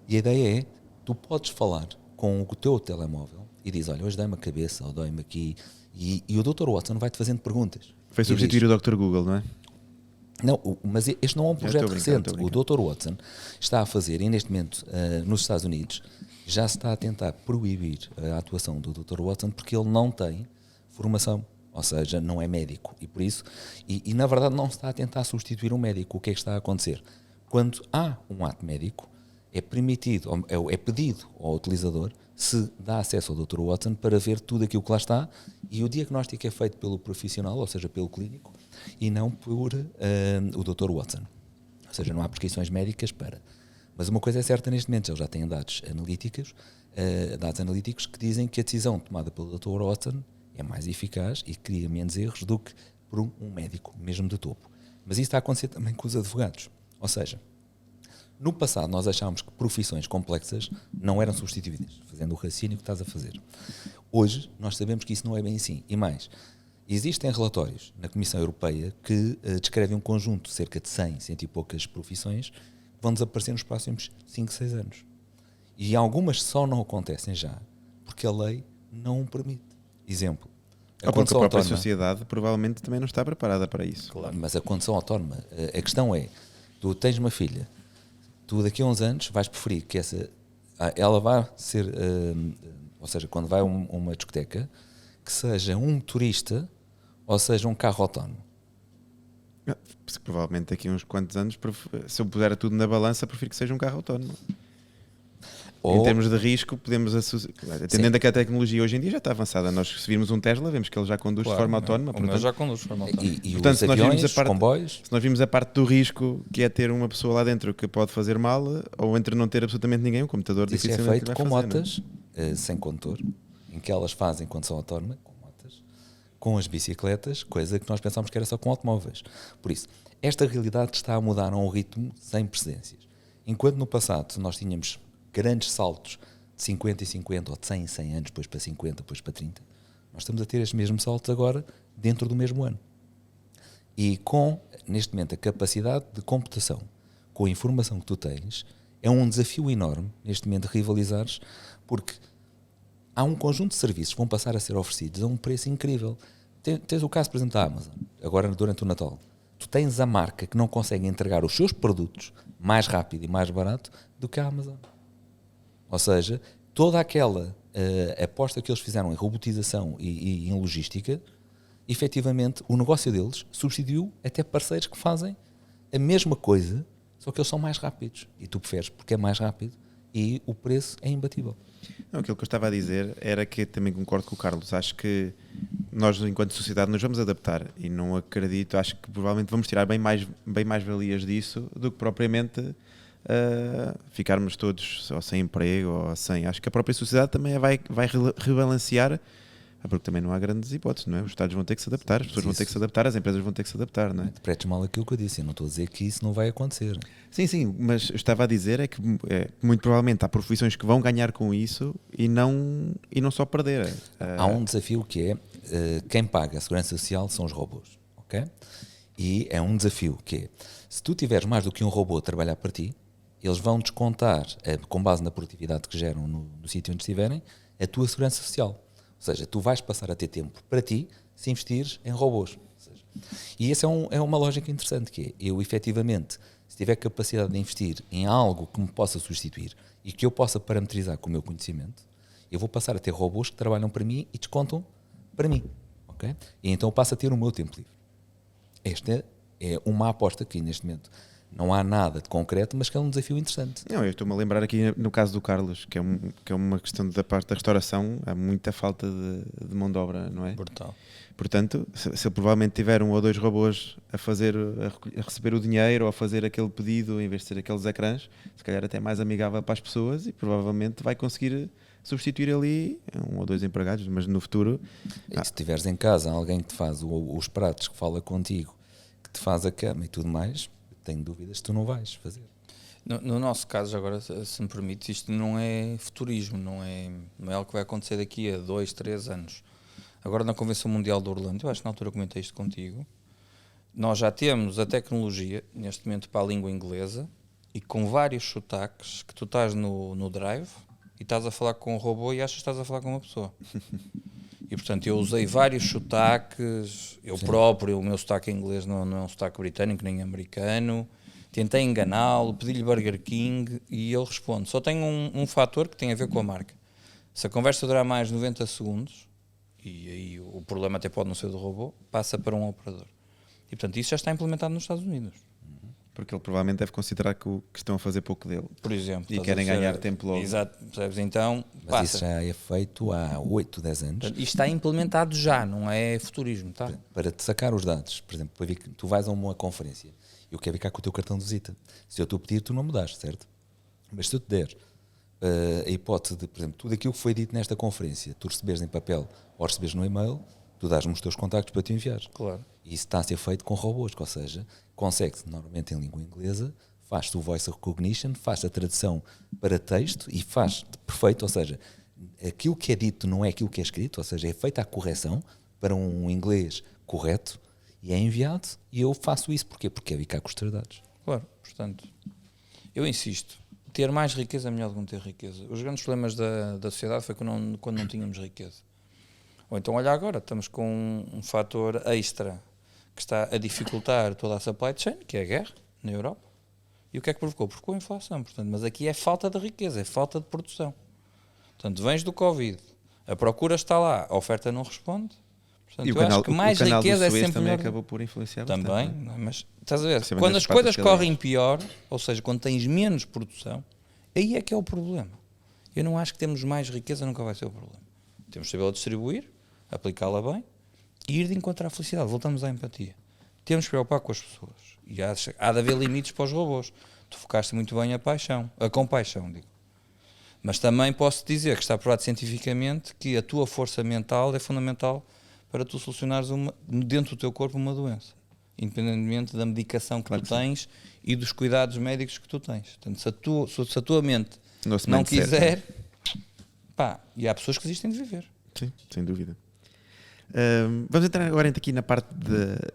E a ideia é, tu podes falar com o teu telemóvel e diz, olha, hoje dói-me a cabeça ou dói-me aqui, e o Dr. Watson vai-te fazendo perguntas. Foi substituir o Dr. Google, não é? Não, mas este não é um projeto recente. O Dr. Watson está a fazer, e neste momento nos Estados Unidos, Já se está a tentar proibir a atuação do Dr. Watson porque ele não tem formação, ou seja, não é médico. E por isso, e na verdade não se está a tentar substituir um médico. O que é que está a acontecer? Quando há um ato médico, é permitido, é pedido ao utilizador se dá acesso ao Dr. Watson para ver tudo aquilo que lá está, e o diagnóstico é feito pelo profissional, ou seja, pelo clínico, e não por o Dr. Watson. Ou seja, não há prescrições médicas para. Mas uma coisa é certa neste momento, eles já têm dados analíticos que dizem que a decisão tomada pelo Dr. Watson é mais eficaz e cria menos erros do que por um médico, mesmo de topo. Mas isso está a acontecer também com os advogados. Ou seja, no passado nós achámos que profissões complexas não eram substituídas, fazendo o raciocínio que estás a fazer. Hoje nós sabemos que isso não é bem assim. E mais, existem relatórios na Comissão Europeia que descrevem um conjunto de cerca de 100 e poucas profissões que vão desaparecer nos próximos 5, 6 anos. E algumas só não acontecem já porque a lei não o permite. Exemplo. Ou porque a própria sociedade provavelmente também não está preparada para isso. Claro, mas a condição autónoma, a questão é, tu tens uma filha, tu daqui a uns anos vais preferir que ela vá ser, ou seja, quando vai a uma discoteca, que seja um motorista ou seja um carro autónomo. Provavelmente daqui a uns quantos anos, se eu puser tudo na balança, prefiro que seja um carro autónomo. Em termos de risco, podemos atendendo a que a tecnologia hoje em dia já está avançada. Nós, se virmos um Tesla, vemos que ele já conduz de forma autónoma. O meu já conduz de forma autónoma. E portanto, os aviões, os comboios... Se nós vimos a parte do risco, que é ter uma pessoa lá dentro que pode fazer mal, ou entre não ter absolutamente ninguém, um computador isso dificilmente é feito vai com fazer, motas sem condutor, em que elas fazem condução autónoma, com motas, com as bicicletas, coisa que nós pensávamos que era só com automóveis. Por isso, esta realidade está a mudar a um ritmo sem precedências. Enquanto no passado nós tínhamos grandes saltos de 50 e 50, ou de 100 em 100 anos, depois para 50, depois para 30, nós estamos a ter estes mesmos saltos agora dentro do mesmo ano. E com, neste momento, a capacidade de computação, com a informação que tu tens, é um desafio enorme, neste momento, de rivalizares, porque há um conjunto de serviços que vão passar a ser oferecidos a um preço incrível. Tens o caso, por exemplo, da Amazon, agora durante o Natal. Tu tens a marca que não consegue entregar os seus produtos mais rápido e mais barato do que a Amazon. Ou seja, toda aquela aposta que eles fizeram em robotização e em logística, efetivamente o negócio deles substituiu até parceiros que fazem a mesma coisa, só que eles são mais rápidos. E tu preferes porque é mais rápido e o preço é imbatível. Não, aquilo que eu estava a dizer era que também concordo com o Carlos. Acho que nós, enquanto sociedade, nos vamos adaptar e não acredito, acho que provavelmente vamos tirar bem mais valias disso do que propriamente ficarmos todos ou sem emprego ou sem. Acho que a própria sociedade também vai rebalancear, porque também não há grandes hipóteses, não é? Os Estados vão ter que se adaptar, as pessoas vão ter que se adaptar, as empresas vão ter que se adaptar, não é? Interpretes mal aquilo que eu disse, eu não estou a dizer que isso não vai acontecer. Sim, mas eu estava a dizer é que muito provavelmente há profissões que vão ganhar com isso e não só perder. Há um desafio que é, quem paga a segurança social são os robôs, ok? E é um desafio que é, se tu tiveres mais do que um robô a trabalhar para ti, eles vão descontar, com base na produtividade que geram no sítio onde estiverem, a tua segurança social. Ou seja, tu vais passar a ter tempo para ti se investires em robôs. E essa é uma lógica interessante, que é, eu efetivamente, se tiver capacidade de investir em algo que me possa substituir e que eu possa parametrizar com o meu conhecimento, eu vou passar a ter robôs que trabalham para mim e descontam para mim. Okay? E então eu passo a ter o meu tempo livre. Esta é uma aposta que neste momento não há nada de concreto, mas que é um desafio interessante. Não, eu estou-me a lembrar aqui no caso do Carlos, que é uma questão da parte da restauração, há muita falta de mão de obra, não é? Brutal. Portanto, se ele provavelmente tiver um ou dois robôs a receber o dinheiro ou a fazer aquele pedido em vez de ser aqueles ecrãs, se calhar até mais amigável para as pessoas e provavelmente vai conseguir substituir ali um ou dois empregados, mas no futuro... E se tiveres em casa alguém que te faz os pratos, que fala contigo, que te faz a cama e tudo mais, tenho dúvidas que tu não vais fazer. No nosso caso, agora, se me permite, isto não é futurismo, não é algo que vai acontecer daqui a 2, 3 anos. Agora, na Convenção Mundial de Orlando, eu acho que na altura comentei isto contigo, nós já temos a tecnologia, neste momento, para a língua inglesa, e com vários sotaques, que tu estás no drive e estás a falar com um robô e achas que estás a falar com uma pessoa. E, portanto, eu usei vários sotaques, eu próprio, o meu sotaque em inglês não é um sotaque britânico nem americano, Tentei enganá-lo, pedi-lhe Burger King e ele responde. Só tem um fator que tem a ver com a marca. Se a conversa durar mais de 90 segundos, e aí o problema até pode não ser do robô, passa para um operador. E portanto isso já está implementado nos Estados Unidos. Porque ele provavelmente deve considerar que estão a fazer pouco dele. Por exemplo. E querem ganhar tempo logo. Exato, percebes? Então, Mas passa. isso já é feito há 8, 10 anos. Portanto, isto está implementado já, não é futurismo, tá? Para te sacar os dados, por exemplo, para ver que tu vais a uma conferência, eu quero ficar com o teu cartão de visita. Se eu te o pedir, tu não me dás, certo? Mas se eu te der a hipótese de, por exemplo, tudo aquilo que foi dito nesta conferência, tu receberes em papel ou receberes no e-mail, tu dás-me os teus contactos para te enviar. Claro. E isso está a ser feito com robôs, ou seja, consegue-se normalmente em língua inglesa, faz-se o voice recognition, faz a tradução para texto e faz perfeito, ou seja, aquilo que é dito não é aquilo que é escrito, ou seja, é feita a correção para um inglês correto e é enviado, e eu faço isso porquê? Porque é ficar com os teus dados. Claro, portanto, eu insisto, ter mais riqueza é melhor do que não ter riqueza. Os grandes problemas da sociedade foi quando não tínhamos riqueza. Ou então, olha agora, estamos com um fator extra que está a dificultar toda a supply chain, que é a guerra na Europa. E o que é que provocou? Provocou a inflação, portanto, mas aqui é falta de riqueza, é falta de produção. Portanto, vens do Covid, a procura está lá, a oferta não responde. Portanto, E eu acho que mais riqueza é sempre também melhor. acabou por influenciar Também, bastante. não é? Mas estás a ver, Principalmente quando nas as coisas pratas correm pior, ou seja, quando tens menos produção, aí é que é o problema. Eu não acho que temos mais riqueza, nunca vai ser o problema. Temos de sabê-la distribuir, aplicá-la bem e ir de encontro à felicidade. Voltamos à empatia. Temos de preocupar com as pessoas. E há de haver limites para os robôs. Tu focaste muito bem a compaixão, digo. Mas também posso dizer que está provado cientificamente que a tua força mental é fundamental para tu solucionares dentro do teu corpo uma doença, independentemente da medicação que Claro tu que sim. tens e dos cuidados médicos que tu tens. Portanto, se a tua mente Nosso não mindset, quiser, pá, e há pessoas que desistem de viver. Sim, sem dúvida. Vamos entrar agora aqui na parte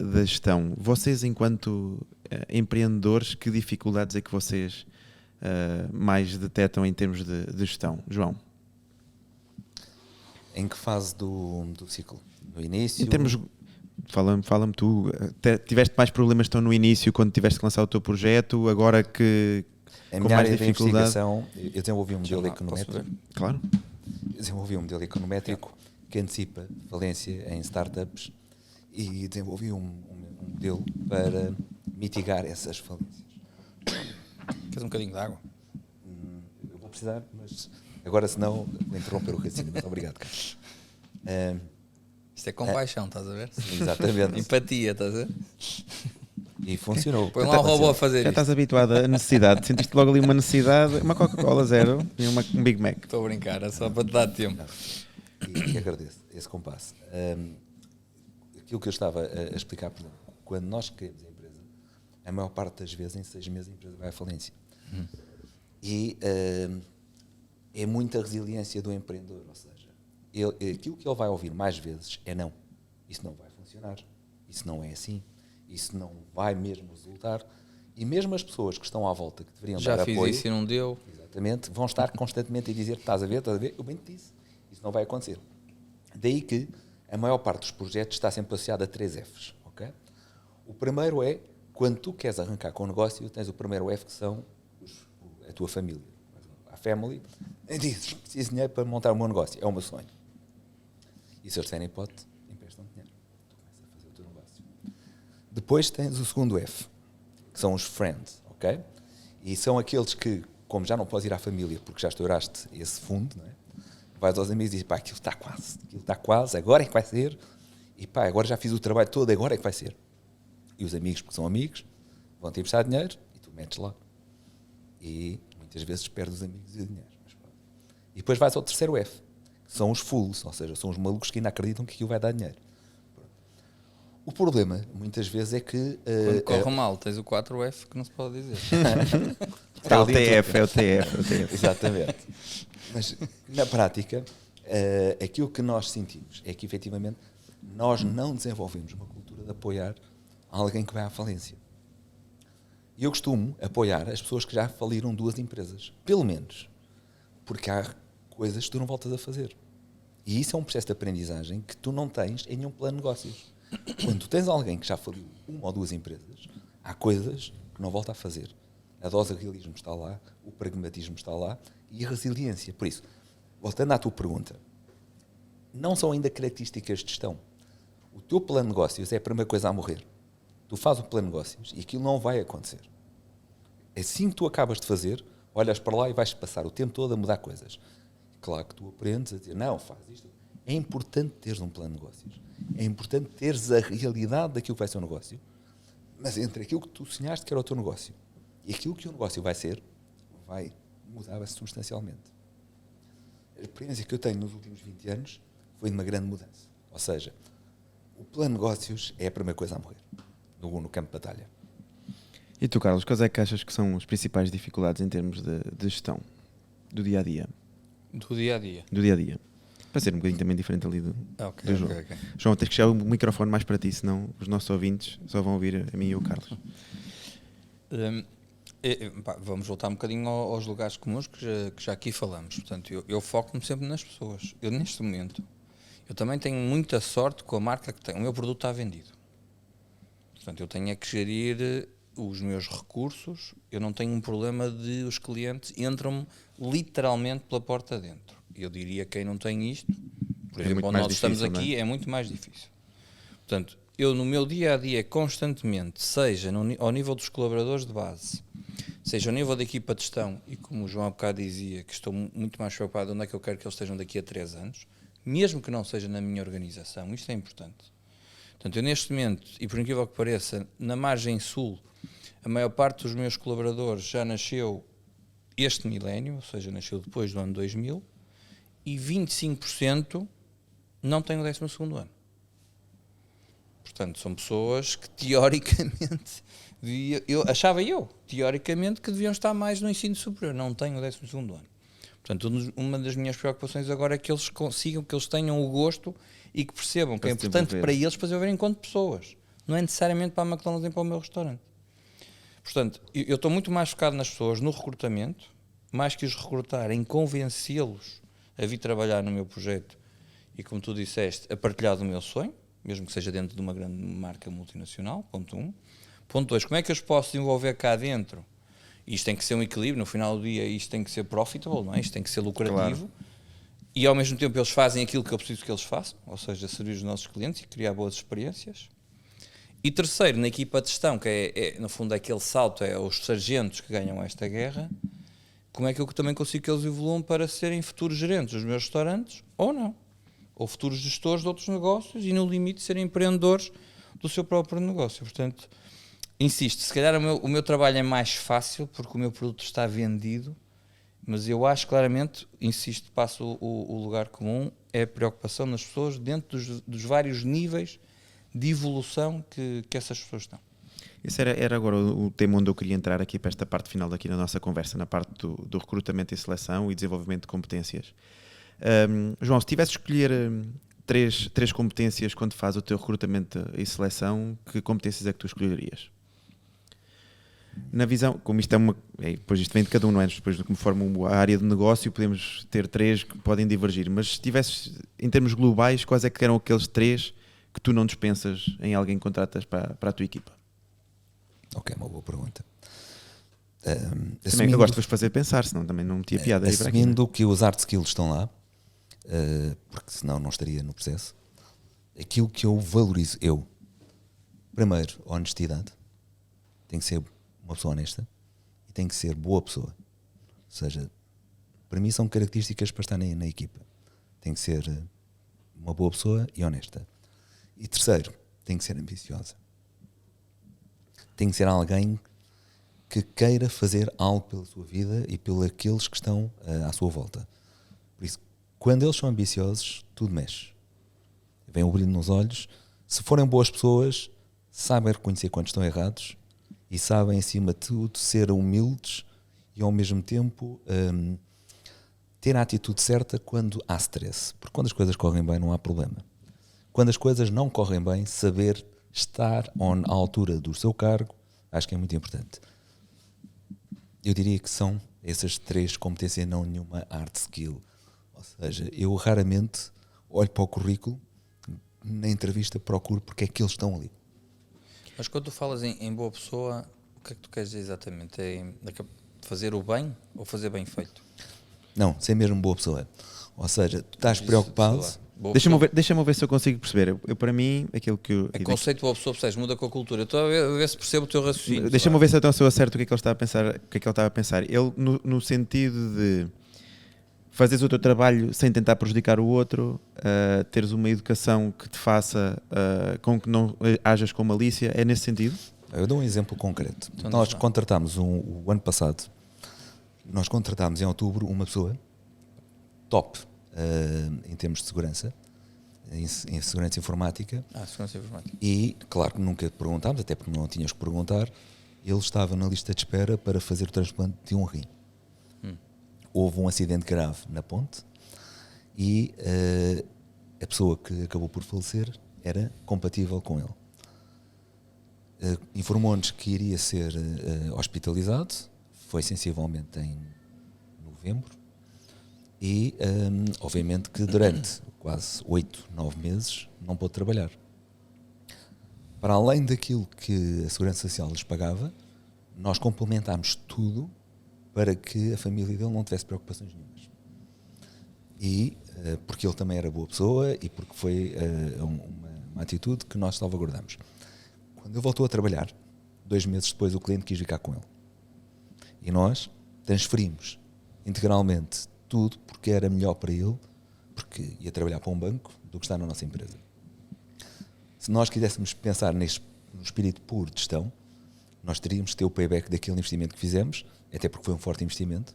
da gestão. Vocês, enquanto empreendedores, que dificuldades é que vocês mais detectam em termos de gestão? João? Em que fase do ciclo? No início? Em termos, fala-me tu, tiveste mais problemas então no início, quando tiveste que lançar o teu projeto, agora que A com minha mais área de dificuldade? investigação, eu desenvolvi um modelo econométrico. Claro. Eu desenvolvi um modelo econométrico que antecipa falência em startups e desenvolvi um modelo para mitigar essas falências. Queres um bocadinho de água? Eu vou precisar, mas agora senão vou interromper o raciocínio, mas obrigado, Carlos. Isto é compaixão, estás a ver? Exatamente. Empatia, estás a ver? E funcionou. Põe lá um robô a fazer Já isto. estás habituado à necessidade, sentiste logo ali uma necessidade, uma Coca-Cola zero e um Big Mac. Estou a brincar, é só para te dar tempo. E agradeço esse compasso. Aquilo que eu estava a explicar, por exemplo, quando nós criamos a empresa, a maior parte das vezes, em 6 meses, a empresa vai à falência. E é muita resiliência do empreendedor, ou seja, aquilo que ele vai ouvir mais vezes é não. Isso não vai funcionar, isso não é assim, isso não vai mesmo resultar. E mesmo as pessoas que estão à volta, que deveriam Já dar fiz apoio, isso e não deu. exatamente, vão estar constantemente a dizer: estás a ver, eu bem te disse. Isso não vai acontecer. Daí que a maior parte dos projetos está sempre associada a 3 Fs. Okay? O primeiro é, quando tu queres arrancar com o negócio, tens o primeiro F, que são a tua família. A family, e dizes: preciso de dinheiro para montar o meu negócio, é o meu sonho. E se eles tiverem hipótese, emprestam dinheiro. Tu começas a fazer o teu negócio. Depois tens o segundo F, que são os friends, ok? E são aqueles que, como já não podes ir à família porque já estouraste esse fundo, não é? Vais aos amigos e dizes: pá, aquilo está quase, agora é que vai ser, e pá, agora já fiz o trabalho todo, agora é que vai ser. E os amigos, porque são amigos, vão-te emprestar dinheiro e tu metes lá. E muitas vezes perdes os amigos e o dinheiro. E depois vais ao terceiro F, que são os fools, ou seja, são os malucos que ainda acreditam que aquilo vai dar dinheiro. O problema, muitas vezes, é que... Quando corre mal, tens o 4F que não se pode dizer. É o TF. Exatamente. Mas, na prática, aquilo que nós sentimos é que, efetivamente, nós não desenvolvemos uma cultura de apoiar alguém que vai à falência. E eu costumo apoiar as pessoas que já faliram 2 empresas, pelo menos, porque há coisas que tu não voltas a fazer. E isso é um processo de aprendizagem que tu não tens em nenhum plano de negócios. Quando tu tens alguém que já faliu 1 ou 2 empresas, há coisas que não volta a fazer. A dose de realismo está lá, o pragmatismo está lá e a resiliência. Por isso, voltando à tua pergunta, não são ainda características de gestão. O teu plano de negócios é a primeira coisa a morrer. Tu fazes o plano de negócios e aquilo não vai acontecer. Assim que tu acabas de fazer, olhas para lá e vais passar o tempo todo a mudar coisas. Claro que tu aprendes a dizer, não, faz isto. É importante teres um plano de negócios. É importante teres a realidade daquilo que vai ser o negócio. Mas entre aquilo que tu sonhaste que era o teu negócio e aquilo que o negócio vai ser, vai mudar substancialmente. A experiência que eu tenho nos últimos 20 anos foi de uma grande mudança. Ou seja, o plano de negócios é a primeira coisa a morrer no campo de batalha. E tu, Carlos, quais é que achas que são as principais dificuldades em termos de gestão do dia-a-dia? Do dia a dia. Do dia-a-dia. Para ser um bocadinho também diferente ali do João. Ok. João, tens que chegar o microfone mais para ti, senão os nossos ouvintes só vão ouvir a mim e o Carlos. Vamos voltar um bocadinho aos lugares comuns que já aqui falamos. Portanto, eu foco-me sempre nas pessoas. Eu, neste momento, eu também tenho muita sorte com a marca que tenho. O meu produto está vendido. Portanto, eu tenho é que gerir os meus recursos. Eu não tenho um problema de os clientes entram-me literalmente pela porta dentro. Eu diria que quem não tem isto, por exemplo, onde nós estamos aqui, é muito mais difícil. Portanto, eu no meu dia-a-dia constantemente, seja ao nível dos colaboradores de base, seja ao nível da equipa de gestão, e como o João há bocado dizia, que estou muito mais preocupado onde é que eu quero que eles estejam daqui a 3 anos, mesmo que não seja na minha organização, isto é importante. Portanto, eu neste momento, e por incrível que pareça, na margem sul, a maior parte dos meus colaboradores já nasceu este milénio, ou seja, nasceu depois do ano 2000, e 25% não têm o 12º ano. Portanto, são pessoas que teoricamente, teoricamente que deviam estar mais no ensino superior, não têm o 12º ano. Portanto, uma das minhas preocupações agora é que eles consigam, que eles tenham o gosto e que percebam que é importante para eles fazer enquanto pessoas. Não é necessariamente para a McDonald's nem para o meu restaurante. Portanto, eu estou muito mais focado nas pessoas, no recrutamento, mais que os recrutar, em convencê-los a vir trabalhar no meu projeto e, como tu disseste, a partilhar do meu sonho, mesmo que seja dentro de uma grande marca multinacional, ponto 1. Ponto 2, como é que eu os posso desenvolver cá dentro? Isto tem que ser um equilíbrio, no final do dia isto tem que ser profitable, não é? Isto tem que ser lucrativo. Claro. E ao mesmo tempo eles fazem aquilo que eu preciso que eles façam, ou seja, servir os nossos clientes e criar boas experiências. E terceiro, na equipa de gestão, que no fundo é aquele salto, é os sargentos que ganham esta guerra, como é que eu também consigo que eles evoluam para serem futuros gerentes dos meus restaurantes, ou não, ou futuros gestores de outros negócios e no limite serem empreendedores do seu próprio negócio. Portanto, insisto, se calhar o meu trabalho é mais fácil porque o meu produto está vendido, mas eu acho claramente, insisto, passo o lugar comum, é a preocupação nas pessoas dentro dos vários níveis de evolução que essas pessoas estão. Esse era agora o tema onde eu queria entrar aqui para esta parte final aqui na nossa conversa, na parte do recrutamento e seleção e desenvolvimento de competências. João, se tivesse de escolher três competências quando faz o teu recrutamento e seleção, que competências é que tu escolherias? Na visão, como isto depois isto vem de cada um, não é? Depois, conforme a área de negócio, podemos ter 3 que podem divergir, mas se tivesses, em termos globais, quais é que eram aqueles 3 que tu não dispensas em alguém que contratas para a tua equipa? Ok, uma boa pergunta. Também eu gosto de vos fazer pensar, senão também não metia piada. Assumindo que os hard skills estão lá, porque senão não estaria no processo, aquilo que eu valorizo, primeiro, honestidade, tem que ser uma pessoa honesta e tem que ser boa pessoa. Ou seja, para mim são características para estar na equipa. Tem que ser uma boa pessoa e honesta. E terceiro, tem que ser ambiciosa. Tem que ser alguém que queira fazer algo pela sua vida e pelos aqueles que estão à sua volta. Por isso, quando eles são ambiciosos, tudo mexe. Vem o brilho nos olhos. Se forem boas pessoas, sabem reconhecer quando estão errados e sabem, acima de tudo, ser humildes e, ao mesmo tempo, ter a atitude certa quando há stress. Porque quando as coisas correm bem, não há problema. Quando as coisas não correm bem, saber estar à altura do seu cargo, acho que é muito importante. Eu diria que são essas 3 competências, não nenhuma hard skill. Ou seja, eu raramente olho para o currículo, na entrevista procuro porque é que eles estão ali. Mas quando tu falas em boa pessoa, O que é que tu queres dizer exatamente? É fazer o bem ou fazer bem feito? Não, ser mesmo boa pessoa. Ou seja, tu estás preocupado. Deixa-me ver se eu consigo perceber. Para mim, aquilo que eu... É conceito de boa pessoa, percebes? Muda com a cultura. Estou a ver se percebo o teu raciocínio. Deixa-me ver se então se eu acerto o que é que ele está a pensar. O que é que ele estava a pensar. Ele, no sentido de fazeres o teu trabalho sem tentar prejudicar o outro, teres uma educação que te faça com que não hajas com malícia, é nesse sentido? Eu dou um exemplo concreto. Então, Nós contratámos o ano passado, nós contratámos em outubro uma pessoa top em termos de segurança, em segurança informática. Segurança informática. E, claro que nunca perguntámos, até porque não tínhamos que perguntar, ele estava na lista de espera para fazer o transplante de um rim. Houve um acidente grave na ponte e a pessoa que acabou por falecer era compatível com ele. Informou-nos que iria ser hospitalizado, foi sensivelmente em novembro, e obviamente que durante quase 8, 9 meses não pôde trabalhar. Para além daquilo que a Segurança Social lhes pagava, nós complementámos tudo para que a família dele não tivesse preocupações nenhumas. E porque ele também era boa pessoa e porque foi uma atitude que nós salvaguardamos. Quando ele voltou a trabalhar, 2 meses depois o cliente quis ficar com ele. E nós transferimos integralmente tudo porque era melhor para ele, porque ia trabalhar para um banco do que estar na nossa empresa. Se nós quiséssemos pensar no espírito puro de gestão, nós teríamos que ter o payback daquele investimento que fizemos, até porque foi um forte investimento,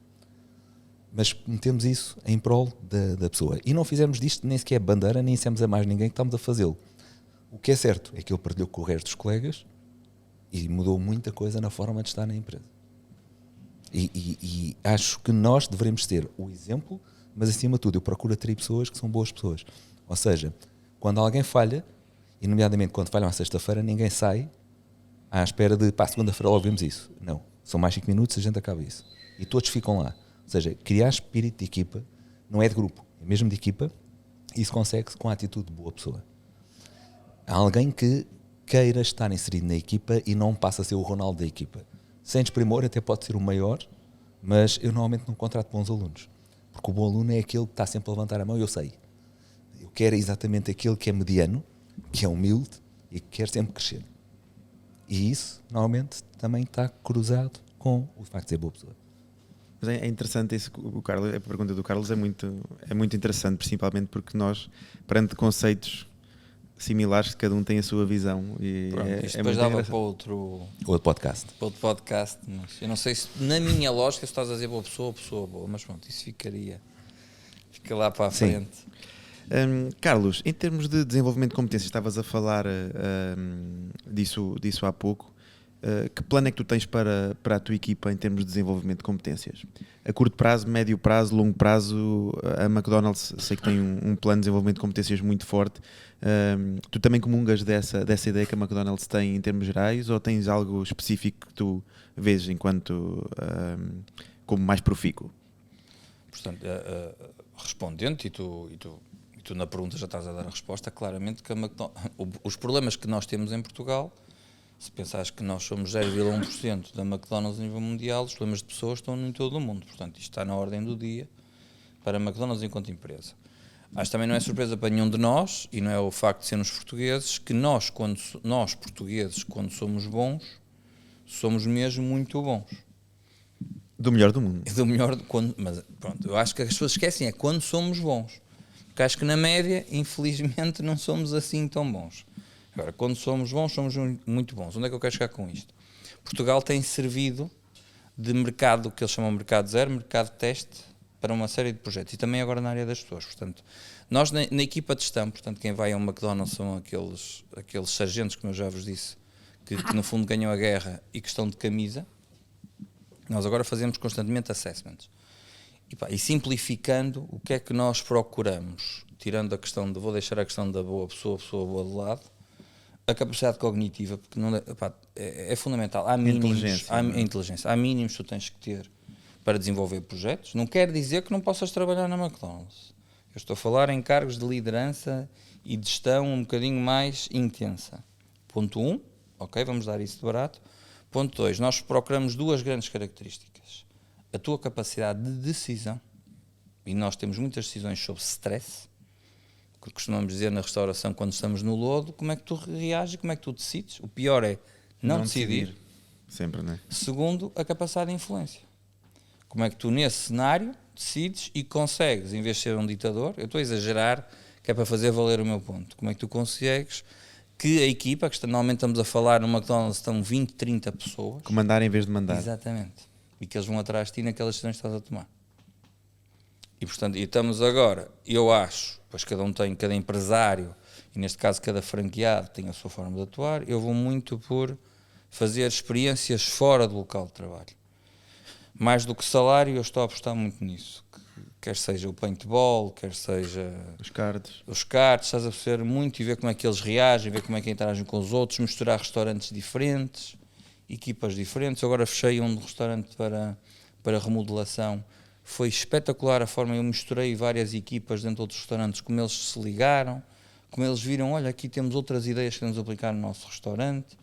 mas metemos isso em prol da pessoa. E não fizemos disto nem sequer bandeira, nem dissemos a mais ninguém que estamos a fazê-lo. O que é certo é que ele partilhou com o resto dos colegas e mudou muita coisa na forma de estar na empresa. E acho que nós devemos ter o exemplo, mas acima de tudo eu procuro atrair pessoas que são boas pessoas. Ou seja, quando alguém falha, e nomeadamente quando falham à sexta-feira, ninguém sai à espera de, segunda-feira logo vemos isso. Não, são mais 5 minutos e a gente acaba isso. E todos ficam lá. Ou seja, criar espírito de equipa, não é de grupo, é mesmo de equipa, e isso consegue-se com a atitude de boa pessoa. Há alguém que queira estar inserido na equipa e não passa a ser o Ronaldo da equipa. Sem desprimor, até pode ser o maior, mas eu normalmente não contrato bons alunos. Porque o bom aluno é aquele que está sempre a levantar a mão e eu sei. Eu quero exatamente aquele que é mediano, que é humilde e que quer sempre crescer. E isso, normalmente, também está cruzado com o facto de ser boa pessoa. Mas é interessante isso, a pergunta do Carlos é muito interessante, principalmente porque nós, perante conceitos similares, cada um tem a sua visão. E pronto, isto é depois muito dava engraçado. para outro podcast. Mas eu não sei se na minha lógica se estás a dizer boa pessoa boa, mas pronto, isso fica lá para a frente. Carlos, em termos de desenvolvimento de competências, estavas a falar disso há pouco. Que plano é que tu tens para a tua equipa em termos de desenvolvimento de competências? A curto prazo, médio prazo, longo prazo, a McDonald's sei que tem um plano de desenvolvimento de competências muito forte. Tu também comungas dessa ideia que a McDonald's tem em termos gerais, ou tens algo específico que tu vês enquanto como mais profícuo? Portanto, respondendo, e tu na pergunta já estás a dar a resposta, claramente que os problemas que nós temos em Portugal, se pensares que nós somos 0,1% da McDonald's a nível mundial, os problemas de pessoas estão em todo o mundo. Portanto, isto está na ordem do dia para a McDonald's enquanto empresa. Acho que também não é surpresa para nenhum de nós, e não é o facto de sermos portugueses, que nós portugueses, quando somos bons, somos mesmo muito bons. Do melhor do mundo. Mas pronto, eu acho que as pessoas esquecem é quando somos bons. Porque acho que na média, infelizmente, não somos assim tão bons. Agora, quando somos bons, somos muito bons. Onde é que eu quero chegar com isto? Portugal tem servido de mercado, que eles chamam de mercado zero, mercado de teste, para uma série de projetos. E também agora na área das pessoas. Portanto, nós na equipa de gestão, portanto, quem vai a um McDonald's são aqueles sargentos, como eu já vos disse, que no fundo ganham a guerra e que estão de camisa. Nós agora fazemos constantemente assessments. E simplificando, o que é que nós procuramos? Tirando a questão vou deixar a questão da boa pessoa boa de lado, a capacidade cognitiva, porque não, é fundamental. Há mínimos, inteligência. Há mínimos que tu tens que ter para desenvolver projetos. Não quer dizer que não possas trabalhar na McDonald's. Eu estou a falar em cargos de liderança e de gestão um bocadinho mais intensa. Ponto 1, ok, vamos dar isso de barato. Ponto 2, nós procuramos duas grandes características. A tua capacidade de decisão, e nós temos muitas decisões sob stress, que costumamos dizer na restauração quando estamos no lodo, como é que tu reages, como é que tu decides. O pior é não decidir. Sempre, não é? Segundo, a capacidade de influência. Como é que tu nesse cenário decides e consegues, em vez de ser um ditador, eu estou a exagerar, que é para fazer valer o meu ponto, como é que tu consegues que a equipa, que normalmente estamos a falar no McDonald's, estão 20, 30 pessoas. Comandar em vez de mandar. Exatamente. E que eles vão atrás de ti naquelas decisões que estás a tomar. E portanto, e estamos agora, eu acho, pois cada empresário, e neste caso cada franqueado tem a sua forma de atuar, eu vou muito por fazer experiências fora do local de trabalho. Mais do que salário, eu estou a apostar muito nisso. Quer seja o paintball, quer seja Os cards. os karts, estás a perceber muito e ver como é que eles reagem, ver como é que interagem com os outros, misturar restaurantes diferentes, equipas diferentes. Eu agora fechei um restaurante para remodelação. Foi espetacular a forma, eu misturei várias equipas dentro de outros restaurantes, como eles se ligaram, como eles viram, olha, aqui temos outras ideias que queremos aplicar no nosso restaurante.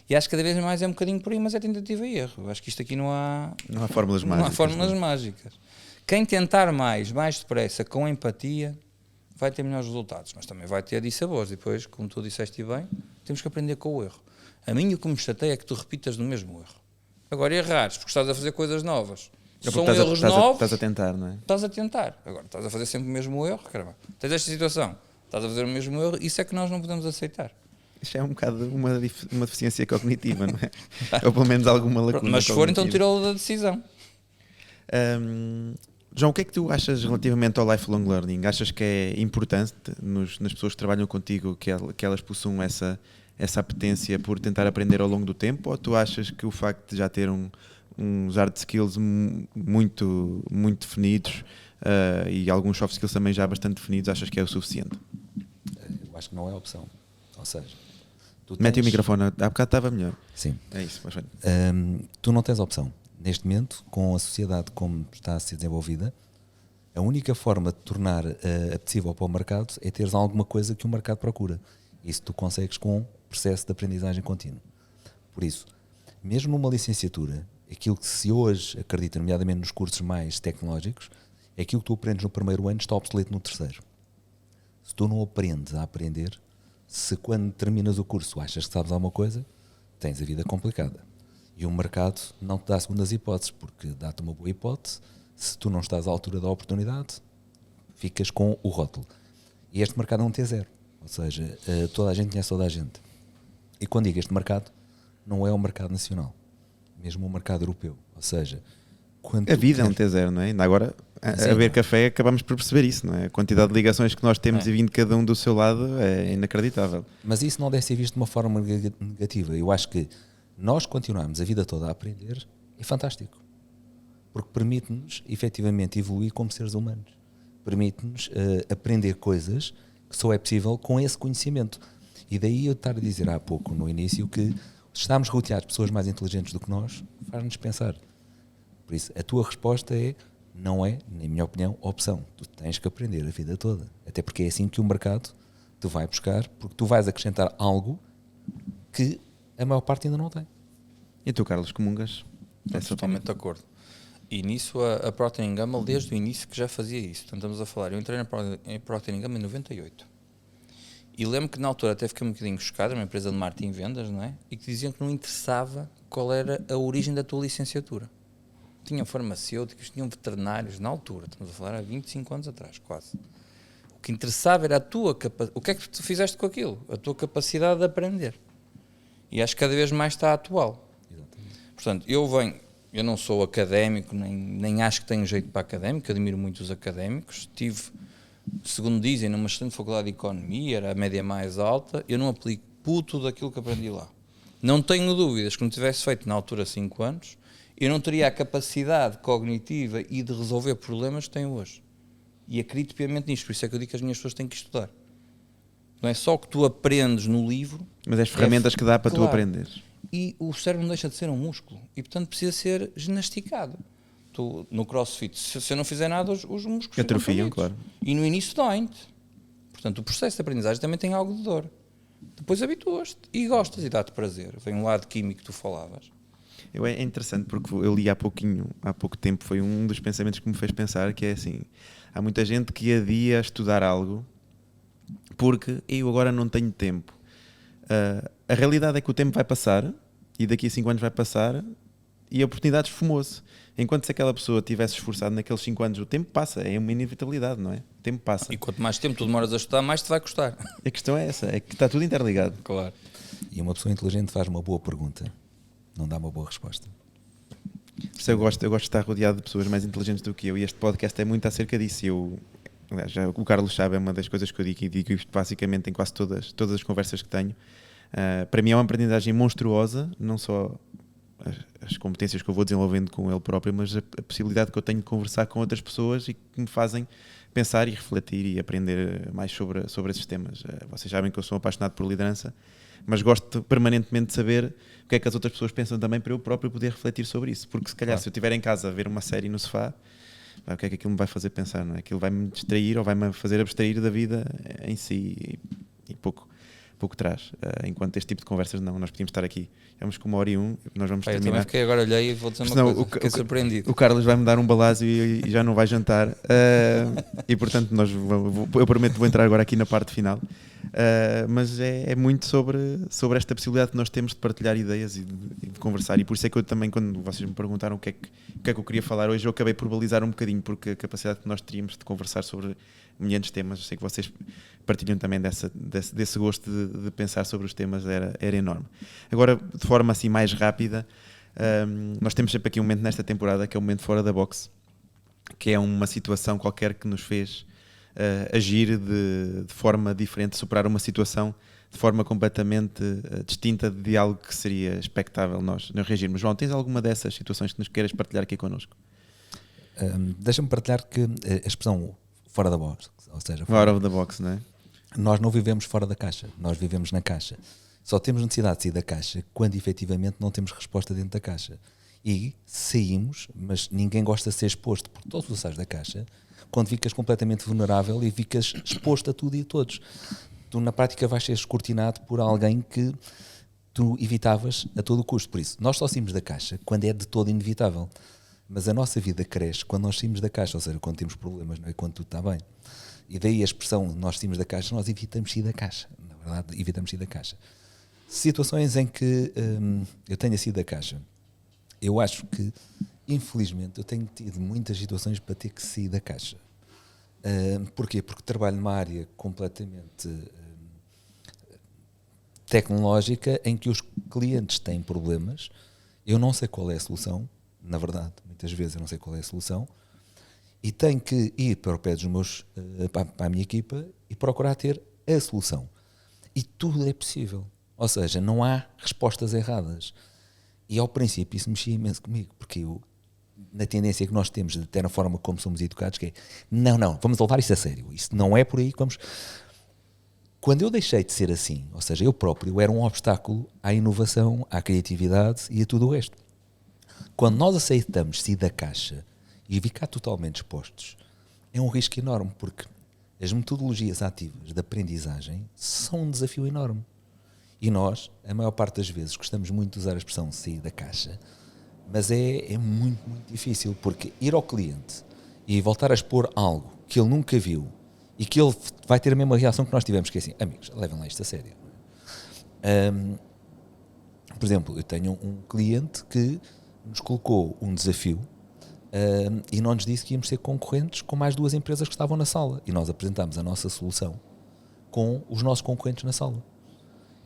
E acho que cada vez mais é um bocadinho por aí, mas é tentativa e erro. Eu acho que isto aqui não há fórmulas mágicas. Não há fórmulas mágicas. Quem tentar mais depressa, com empatia, vai ter melhores resultados, mas também vai ter dissabores. Depois, como tu disseste bem, temos que aprender com o erro. A mim o que me chateia é que tu repitas no mesmo erro. Agora, errares, porque estás a fazer coisas novas. São erros novos. Estás a tentar, não é? Estás a tentar. Agora, estás a fazer sempre o mesmo erro. Caramba, tens esta situação, estás a fazer o mesmo erro, isso é que nós não podemos aceitar. Isto é um bocado uma deficiência cognitiva, não é? Ou pelo menos alguma lacuna. Mas se for, então tirou da decisão. João, o que é que tu achas relativamente ao lifelong learning? Achas que é importante nas pessoas que trabalham contigo que elas possuam essa apetência por tentar aprender ao longo do tempo? Ou tu achas que o facto de já ter uns hard skills muito, muito definidos e alguns soft skills também já bastante definidos, achas que é o suficiente? Eu acho que não é opção. Ou seja, mete o microfone, há bocado estava melhor. Sim. É isso, mas tu não tens opção. Neste momento, com a sociedade como está a ser desenvolvida, a única forma de tornar apetecível para o mercado é teres alguma coisa que o mercado procura. Isso tu consegues com um processo de aprendizagem contínuo. Por isso, mesmo numa licenciatura, aquilo que se hoje acredita, nomeadamente nos cursos mais tecnológicos, é aquilo que tu aprendes no primeiro ano está obsoleto no terceiro. Se tu não aprendes a aprender, se quando terminas o curso achas que sabes alguma coisa, tens a vida complicada. E o mercado não te dá segundas hipóteses, porque dá-te uma boa hipótese, se tu não estás à altura da oportunidade, ficas com o rótulo. E este mercado não tem zero, ou seja, toda a gente conhece toda a gente. E quando digo este mercado, não é o mercado nacional, mesmo o mercado europeu, ou seja... A vida é um T0, não é? Ainda agora, a beber café, acabamos por perceber isso, não é? A quantidade de ligações que nós temos e vindo cada um do seu lado é inacreditável. Mas isso não deve ser visto de uma forma negativa. Eu acho que nós continuarmos a vida toda a aprender é fantástico. Porque permite-nos, efetivamente, evoluir como seres humanos. Permite-nos aprender coisas que só é possível com esse conhecimento. E daí eu estar a dizer há pouco, no início, que estarmos rodeados de pessoas mais inteligentes do que nós faz-nos pensar. Por isso, a tua resposta não é, na minha opinião, opção. Tu tens que aprender a vida toda. Até porque é assim que o mercado te vai buscar, porque tu vais acrescentar algo que a maior parte ainda não tem. E tu, Carlos, comungas? Estou totalmente de acordo. E nisso a Procter & Gamble, desde o início, que já fazia isso. Portanto, estamos a falar, eu entrei na Procter & Gamble em 98. E lembro que na altura até fiquei um bocadinho chocado, uma empresa de marketing e vendas, não é? E que diziam que não interessava qual era a origem da tua licenciatura. Tinham farmacêuticos, tinham veterinários, na altura, estamos a falar há 25 anos atrás, quase. O que interessava era a tua capacidade, o que é que tu fizeste com aquilo? A tua capacidade de aprender. E acho que cada vez mais está atual. Exatamente. Portanto, eu não sou académico, nem acho que tenho jeito para académico, admiro muito os académicos. Tive, segundo dizem, numa excelente faculdade de Economia, era a média mais alta, eu não aplico puto daquilo que aprendi lá. Não tenho dúvidas que não tivesse feito na altura 5 anos, eu não teria a capacidade cognitiva e de resolver problemas que tenho hoje. E acredito piamente nisto, por isso é que eu digo que as minhas pessoas têm que estudar. Não é só o que tu aprendes no livro, mas as ferramentas que dá para tu aprenderes. E o cérebro não deixa de ser um músculo e, portanto, precisa ser ginasticado. Tu, no CrossFit, se eu não fizer nada, os músculos atrofiam, claro. E no início dói-te. Portanto, o processo de aprendizagem também tem algo de dor. Depois habituas-te e gostas e dá-te prazer. Vem um lado químico que tu falavas. É interessante porque eu li há pouco tempo, foi um dos pensamentos que me fez pensar, que é assim, há muita gente que adia estudar algo porque eu agora não tenho tempo. A realidade é que o tempo vai passar e daqui a 5 anos vai passar e a oportunidade esfumou-se. Enquanto se aquela pessoa tivesse esforçado naqueles 5 anos, o tempo passa, é uma inevitabilidade, não é? O tempo passa. E quanto mais tempo tu demoras a estudar, mais te vai custar. A questão é essa, é que está tudo interligado. Claro. E uma pessoa inteligente faz uma boa pergunta, não dá uma boa resposta. Por isso eu gosto de estar rodeado de pessoas mais inteligentes do que eu, e este podcast é muito acerca disso. Aliás, o Carlos sabe, é uma das coisas que eu digo, e digo isto basicamente em quase todas as conversas que tenho. Para mim é uma aprendizagem monstruosa, não só as competências que eu vou desenvolvendo com ele próprio, mas a possibilidade que eu tenho de conversar com outras pessoas e que me fazem pensar e refletir e aprender mais sobre esses temas. Vocês sabem que eu sou apaixonado por liderança, mas gosto permanentemente de saber o que é que as outras pessoas pensam também, para eu próprio poder refletir sobre isso, porque se calhar se eu estiver em casa a ver uma série no sofá, o que é que aquilo me vai fazer pensar, não é? Aquilo vai-me distrair ou vai-me fazer abstrair da vida em si e pouco traz. Enquanto este tipo de conversas não, nós podíamos estar aqui. Vamos com 1h01, nós vamos terminar. Eu também fiquei, agora olhei e vou dizer uma coisa, fiquei surpreendido. O Carlos vai-me dar um balazo e já não vai jantar, e portanto eu prometo que vou entrar agora aqui na parte final, mas é muito sobre esta possibilidade que nós temos de partilhar ideias e de conversar, e por isso é que eu também, quando vocês me perguntaram o que é que eu queria falar hoje, eu acabei por balizar um bocadinho, porque a capacidade que nós teríamos de conversar sobre milhares de temas, eu sei que vocês partilham também desse gosto de pensar sobre os temas, era enorme. Agora, de forma assim mais rápida, nós temos sempre aqui um momento nesta temporada que é o momento fora da box, que é uma situação qualquer que nos fez agir de forma diferente, superar uma situação de forma completamente distinta de algo que seria expectável nós reagirmos. João, tens alguma dessas situações que nos queiras partilhar aqui connosco? Deixa-me partilhar que a expressão fora da box, ou seja, fora da box, não é? Nós não vivemos fora da caixa, nós vivemos na caixa. Só temos necessidade de sair da caixa quando efetivamente não temos resposta dentro da caixa. E saímos, mas ninguém gosta de ser exposto, porque todos tu sais da caixa quando ficas completamente vulnerável e ficas exposto a tudo e a todos. Tu na prática vais ser escrutinado por alguém que tu evitavas a todo o custo. Por isso, nós só saímos da caixa quando é de todo inevitável. Mas a nossa vida cresce quando nós saímos da caixa, ou seja, quando temos problemas, não é? Quando tudo está bem. E daí a expressão nós saímos da caixa, nós evitamos sair da caixa. Na verdade, evitamos sair da caixa. Situações em que eu tenha saído da caixa, eu acho que, infelizmente, eu tenho tido muitas situações para ter que sair da caixa. Porquê? Porque trabalho numa área completamente tecnológica em que os clientes têm problemas, eu não sei qual é a solução, na verdade, muitas vezes eu não sei qual é a solução, e tenho que ir para o pé dos meus, para a minha equipa e procurar ter a solução. E tudo é possível. Ou seja, não há respostas erradas. E ao princípio isso mexia imenso comigo, porque eu, na tendência que nós temos, até na forma como somos educados, que é, não, vamos levar isso a sério. Isso não é por aí que vamos... Quando eu deixei de ser assim, ou seja, eu próprio era um obstáculo à inovação, à criatividade e a tudo o resto. Quando nós aceitamos sair da caixa e ficar totalmente expostos, é um risco enorme, porque as metodologias ativas de aprendizagem são um desafio enorme. E nós, a maior parte das vezes, gostamos muito de usar a expressão sair da caixa, mas é muito, muito difícil, porque ir ao cliente e voltar a expor algo que ele nunca viu e que ele vai ter a mesma reação que nós tivemos, que é assim, amigos, levem lá isto a sério. Por exemplo, eu tenho um cliente que nos colocou um desafio e não nos disse que íamos ser concorrentes com mais 2 empresas que estavam na sala, e nós apresentámos a nossa solução com os nossos concorrentes na sala.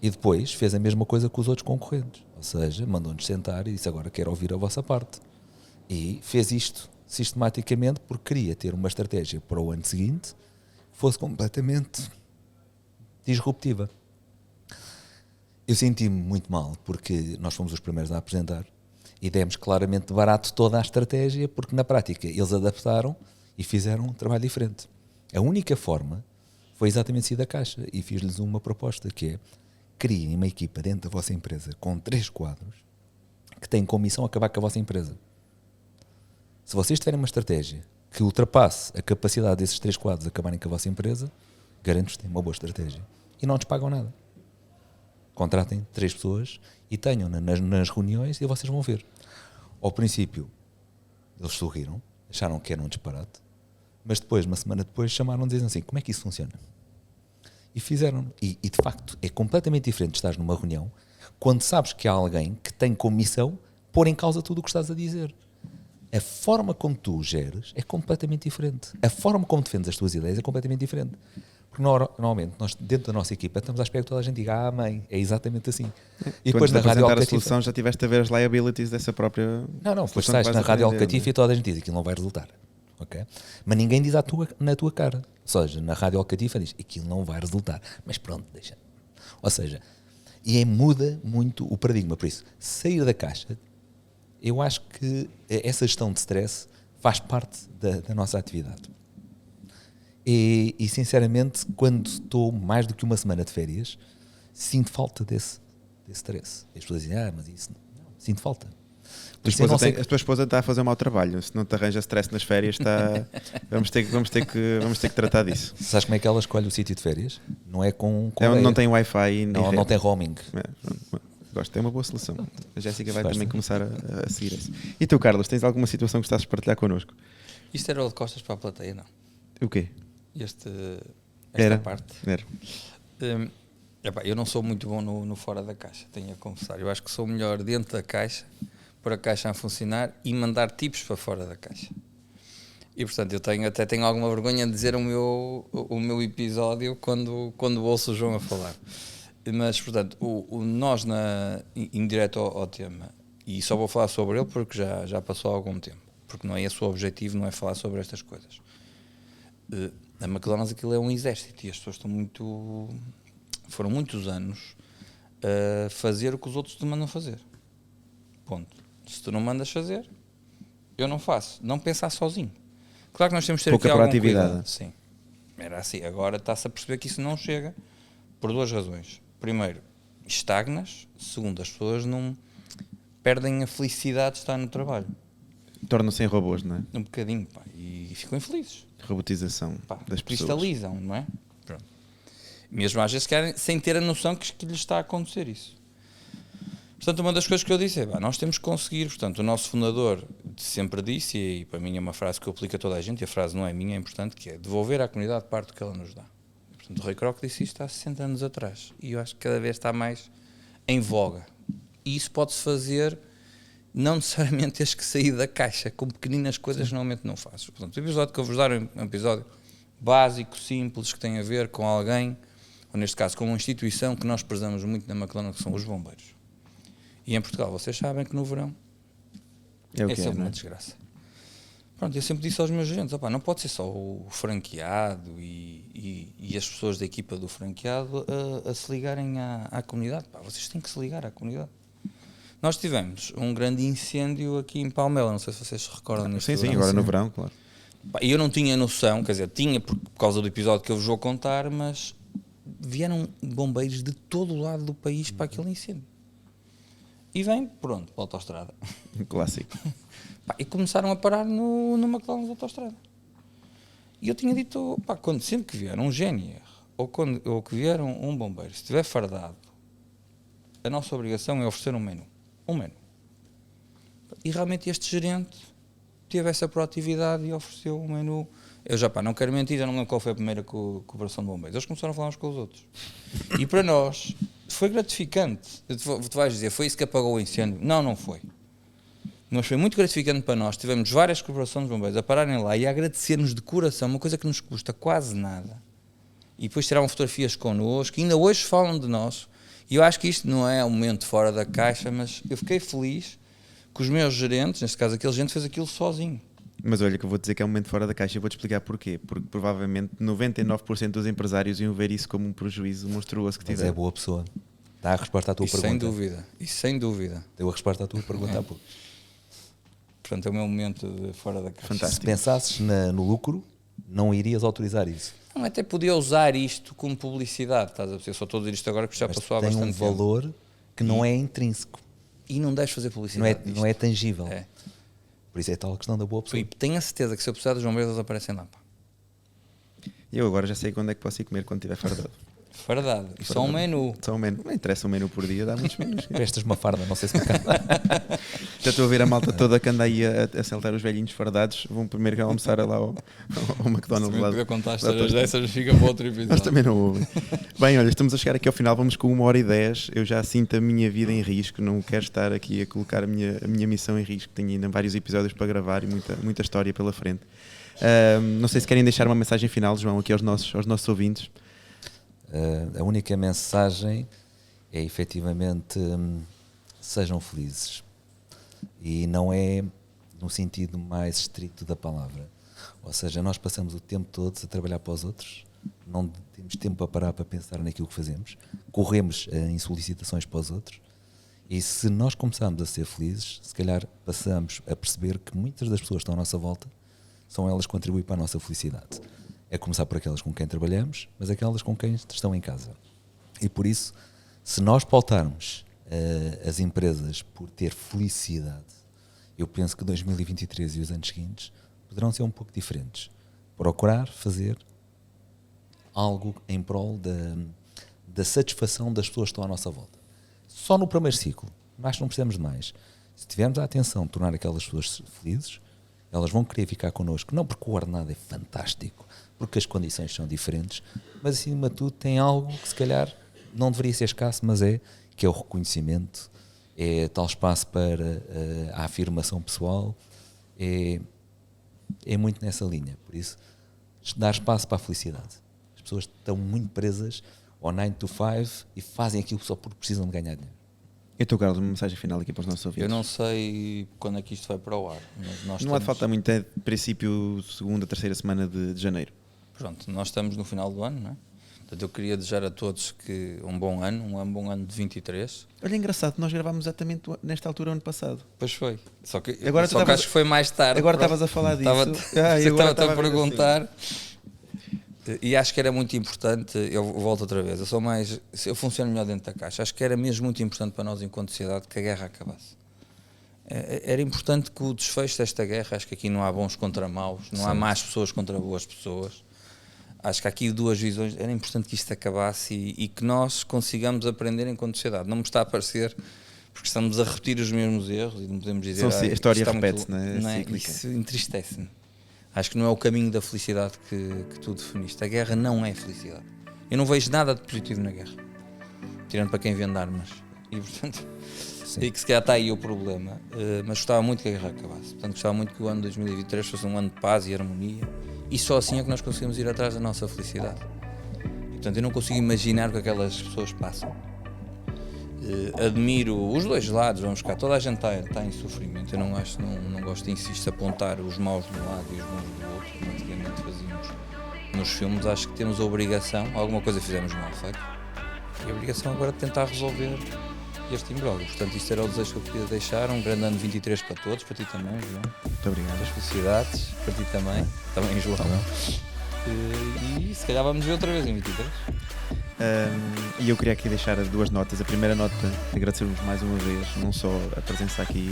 E depois fez a mesma coisa com os outros concorrentes, ou seja, mandou-nos sentar e disse, agora quero ouvir a vossa parte. E fez isto sistematicamente porque queria ter uma estratégia para o ano seguinte que fosse completamente disruptiva. Eu senti-me muito mal porque nós fomos os primeiros a apresentar e demos claramente barato toda a estratégia, porque na prática eles adaptaram e fizeram um trabalho diferente. A única forma foi exatamente sair da caixa, e fiz-lhes uma proposta que é: criem uma equipa dentro da vossa empresa com 3 quadros que têm como missão acabar com a vossa empresa. Se vocês tiverem uma estratégia que ultrapasse a capacidade desses 3 quadros acabarem com a vossa empresa, garanto-vos que têm uma boa estratégia. E não nos pagam nada. contratem 3 pessoas e tenham nas reuniões e vocês vão ver. Ao princípio, eles sorriram, acharam que era um disparate, mas depois, uma semana depois, chamaram-nos e diziam assim, como é que isso funciona? E fizeram. E de facto, é completamente diferente de estar numa reunião quando sabes que há alguém que tem como missão pôr em causa tudo o que estás a dizer. A forma como tu geres é completamente diferente. A forma como defendes as tuas ideias é completamente diferente. Porque normalmente, nós dentro da nossa equipa estamos à espera que toda a gente diga mãe, é exatamente assim. E depois na rádio a solução já tiveste a ver as liabilities dessa própria... Não, depois sais na rádio Alcatifa e toda a gente diz aquilo não vai resultar. Okay? Mas ninguém diz na tua cara. Ou seja, na rádio Alcatifa diz aquilo não vai resultar. Mas pronto, deixa. Ou seja, muda muito o paradigma. Por isso, sair da caixa, eu acho que essa gestão de stress faz parte da nossa atividade. E sinceramente, quando estou mais do que uma semana de férias, sinto falta desse stress. As pessoas dizem, mas isso não. Sinto falta. A tua esposa está a fazer um mau trabalho. Se não te arranja stress nas férias, vamos ter que tratar disso. Sabes como é que ela escolhe o sítio de férias? Não é com onde não tem Wi-Fi. Não tem roaming. Gosto, é uma boa solução. A Jéssica vai também começar a seguir isso. E tu, Carlos, tens alguma situação que gostasses de partilhar connosco? Isto era o de costas para a plateia, não? O quê? Esta parte. Era. Eu não sou muito bom no fora da caixa, tenho a confessar. Eu acho que sou melhor dentro da caixa, pôr a caixa a funcionar e mandar tipos para fora da caixa. E portanto eu até tenho alguma vergonha de dizer o meu episódio quando ouço o João a falar. Mas portanto, nós em direto ao tema, e só vou falar sobre ele porque já passou há algum tempo, porque não é esse o objetivo, não é falar sobre estas coisas. A McDonald's, aquilo é um exército e as pessoas foram muitos anos a fazer o que os outros te mandam fazer. Ponto. Se tu não mandas fazer, eu não faço. Não pensar sozinho. Claro que nós temos que ter pouca aqui algum proatividade. cuidado. Sim. Era assim. Agora está-se a perceber que isso não chega por 2 razões. Primeiro, estagnas. Segundo, as pessoas não perdem a felicidade de estar no trabalho. Tornam-se em robôs, não é? Um bocadinho, pá. E ficam infelizes. Robotização das pessoas. Cristalizam, não é? Pronto. Mesmo às vezes querem, sem ter a noção que lhes está a acontecer isso. Portanto, uma das coisas que eu disse é, nós temos que conseguir, portanto, o nosso fundador sempre disse, e para mim é uma frase que eu aplico a toda a gente, e a frase não é minha, é importante, que é devolver à comunidade parte do que ela nos dá. Portanto, o Ray Kroc disse isto há 60 anos atrás, e eu acho que cada vez está mais em voga. E isso pode-se fazer, não necessariamente tens que sair da caixa, com pequeninas coisas que normalmente não fazes. Portanto, o episódio que eu vos dar é um episódio básico, simples, que tem a ver com alguém, ou neste caso com uma instituição que nós prezamos muito na McDonald's, que são os bombeiros. E em Portugal, vocês sabem que no verão é sempre uma desgraça. Pronto, eu sempre disse aos meus gerentes, não pode ser só o franqueado e as pessoas da equipa do franqueado a se ligarem à comunidade. Vocês têm que se ligar à comunidade. Nós tivemos um grande incêndio aqui em Palmela, não sei se vocês se recordam. Sim, agora no verão, claro. E eu não tinha noção, quer dizer, tinha por causa do episódio que eu vos vou contar, mas vieram bombeiros de todo o lado do país para aquele incêndio. E vem, pronto, para a autostrada. Clássico. E começaram a parar no McDonald's da autostrada. E eu tinha dito, sempre que vier um GNR ou que vier um bombeiro, se estiver fardado, a nossa obrigação é oferecer um menu. E realmente este gerente teve essa proatividade e ofereceu um menu. Eu não quero mentir, já não lembro qual foi a primeira cooperação de bombeiros. Eles começaram a falar uns com os outros. E para nós foi gratificante. Tu vais dizer, foi isso que apagou o incêndio? Não foi. Mas foi muito gratificante para nós. Tivemos várias corporações de bombeiros a pararem lá e a agradecer-nos de coração, uma coisa que nos custa quase nada. E depois tiraram fotografias connosco, e ainda hoje falam de nós. E eu acho que isto não é um momento fora da caixa, mas eu fiquei feliz que os meus gerentes, neste caso aquele gerente, fez aquilo sozinho. Mas olha que eu vou dizer que é um momento fora da caixa e vou-te explicar porquê. Porque provavelmente 99% dos empresários iam ver isso como um prejuízo monstruoso que tiveram. Mas é boa pessoa. Dá a resposta à tua pergunta. Sem dúvida. Deu a resposta à tua pergunta há pouco. Portanto, é o meu momento de fora da caixa. Fantástico. Se pensasses no lucro, não irias autorizar isso. Não, até podia usar isto como publicidade, estás a ver? Eu só estou a dizer isto agora que já passou há bastante tempo. Tem um valor que não é intrínseco. E não deves fazer publicidade. Não é tangível. É. Por isso é tal a questão da boa pessoa. E tenho a certeza que se eu precisar dos bombeiros, eles aparecem lá. E eu agora já sei quando é que posso ir comer quando estiver fardado. Fardado. E só um menu. Só um menu. Não interessa um menu por dia, dá muitos menus. Prestas uma farda, não sei se me cabe. Já estou a ver a malta toda que anda aí a saltar os velhinhos fardados. Vão primeiro almoçar lá ao McDonald's. Se Lá. poder contar histórias dessas, fica para outro episódio. Nós também não ouvem. Bem, olha, estamos a chegar aqui ao final, vamos com 1h10. Eu já sinto a minha vida em risco, não quero estar aqui a colocar a minha missão em risco. Tenho ainda vários episódios para gravar e muita história pela frente. Não sei se querem deixar uma mensagem final, João, aqui aos nossos ouvintes. A única mensagem é efetivamente sejam felizes, e não é no sentido mais estrito da palavra, ou seja, nós passamos o tempo todo a trabalhar para os outros, não temos tempo para parar para pensar naquilo que fazemos, corremos em solicitações para os outros, e se nós começarmos a ser felizes, se calhar passamos a perceber que muitas das pessoas que estão à nossa volta são elas que contribuem para a nossa felicidade. É começar por aquelas com quem trabalhamos, mas aquelas com quem estão em casa. E por isso, se nós pautarmos as empresas por ter felicidade, eu penso que 2023 e os anos seguintes poderão ser um pouco diferentes. Procurar fazer algo em prol da satisfação das pessoas que estão à nossa volta. Só no primeiro ciclo, acho que não precisamos de mais. Se tivermos a atenção de tornar aquelas pessoas felizes, elas vão querer ficar connosco, não porque o ordenado é fantástico, porque as condições são diferentes, mas acima de tudo tem algo que se calhar não deveria ser escasso, mas que é o reconhecimento, é tal espaço para a afirmação pessoal, é muito nessa linha. Por isso, dar espaço para a felicidade. As pessoas estão muito presas ao 9 to 5 e fazem aquilo só porque precisam de ganhar dinheiro. Eu Carlos, uma mensagem final aqui para os nossos ouvintes. Eu não sei quando é que isto vai para o ar. Mas não há de falta muito, é princípio, segunda, terceira semana de janeiro. Pronto, nós estamos no final do ano, não é? Portanto, eu queria desejar a todos que um bom ano de 23. Olha, engraçado, nós gravámos exatamente nesta altura ano passado. Pois foi. Só que Agora acho que foi mais tarde. Agora estavas a falar disso. Estava-te a perguntar. Assim. E acho que era muito importante, eu volto outra vez, eu funciono melhor dentro da caixa, acho que era mesmo muito importante para nós enquanto sociedade que a guerra acabasse. Era importante que o desfecho desta guerra, acho que aqui não há bons contra maus, não há más pessoas contra boas pessoas, acho que há aqui duas visões, era importante que isto acabasse e que nós consigamos aprender enquanto sociedade, não me está a parecer, porque estamos a repetir os mesmos erros e não podemos dizer... A história repete-se, não é? Isso entristece-me. Acho que não é o caminho da felicidade que tu definiste. A guerra não é felicidade. Eu não vejo nada de positivo na guerra. Tirando para quem vende armas. E, portanto, e que se calhar está aí o problema. Mas gostava muito que a guerra acabasse. Portanto, gostava muito que o ano 2023 fosse um ano de paz e harmonia. E só assim é que nós conseguimos ir atrás da nossa felicidade. E, portanto, eu não consigo imaginar o que aquelas pessoas passam. Admiro os dois lados, vamos cá, toda a gente está em sofrimento. Eu não gosto de insistir, apontar os maus de um lado e os bons do outro, como antigamente fazíamos nos filmes. Acho que temos a obrigação, alguma coisa fizemos mal feito, e a obrigação agora de tentar resolver este imbróglio. Portanto, isto era o desejo que eu queria deixar. Um grande ano 23 para todos, para ti também, João. Muito obrigado. As felicidades, para ti também João. E se calhar vamos ver outra vez em 23. E eu queria aqui deixar duas notas. A primeira nota, agradecer-vos mais uma vez, não só a presença aqui,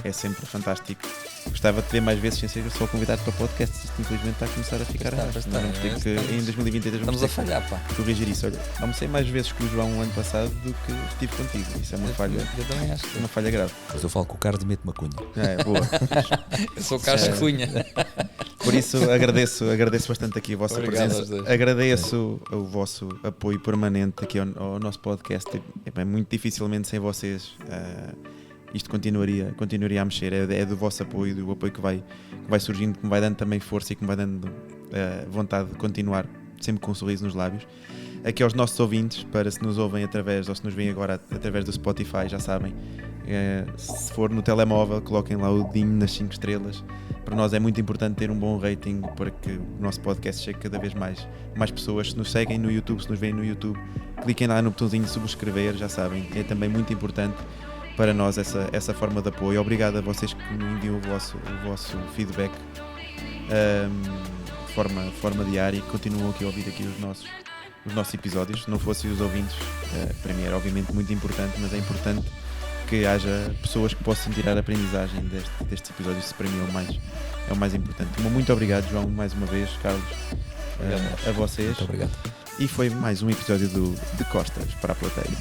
é sempre fantástico. Gostava de ter mais vezes sem ser só convidado para o podcast. Isto infelizmente está a começar a ficar em 2023 estamos a falhar, pá. Corrigir isso. Olha, almocei mais vezes com o João o ano passado do que estive contigo. Isso é uma falha. Eu também acho que uma falha grave. Mas eu falo com o Carlos e meto uma cunha. Boa. Eu sou Carlos Cunha. Por isso agradeço bastante aqui a vossa presença. Agradeço o vosso apoio permanente aqui ao nosso podcast. É muito dificilmente sem vocês isto continuaria a mexer. É do vosso apoio, do apoio que vai surgindo, que me vai dando também força e que me vai dando vontade de continuar sempre com um sorriso nos lábios. Aqui aos nossos ouvintes, para se nos ouvem através, ou se nos veem agora através do Spotify, já sabem, se for no telemóvel, coloquem lá o dedinho nas 5 estrelas. Para nós é muito importante ter um bom rating para que o nosso podcast chegue cada vez mais pessoas. Se nos seguem no YouTube, se nos veem no YouTube, cliquem lá no botãozinho de subscrever, já sabem, é também muito importante para nós essa forma de apoio. Obrigado a vocês que me enviam o vosso feedback de forma diária e que continuam aqui a ouvir aqui os nossos episódios. Se não fossem os ouvintes, para mim era obviamente muito importante, mas é importante que haja pessoas que possam tirar a aprendizagem destes episódios. Isso para mim é o mais importante. Muito obrigado, João, mais uma vez, Carlos, a vocês. Muito obrigado. E foi mais um episódio de Costas para a Plateia.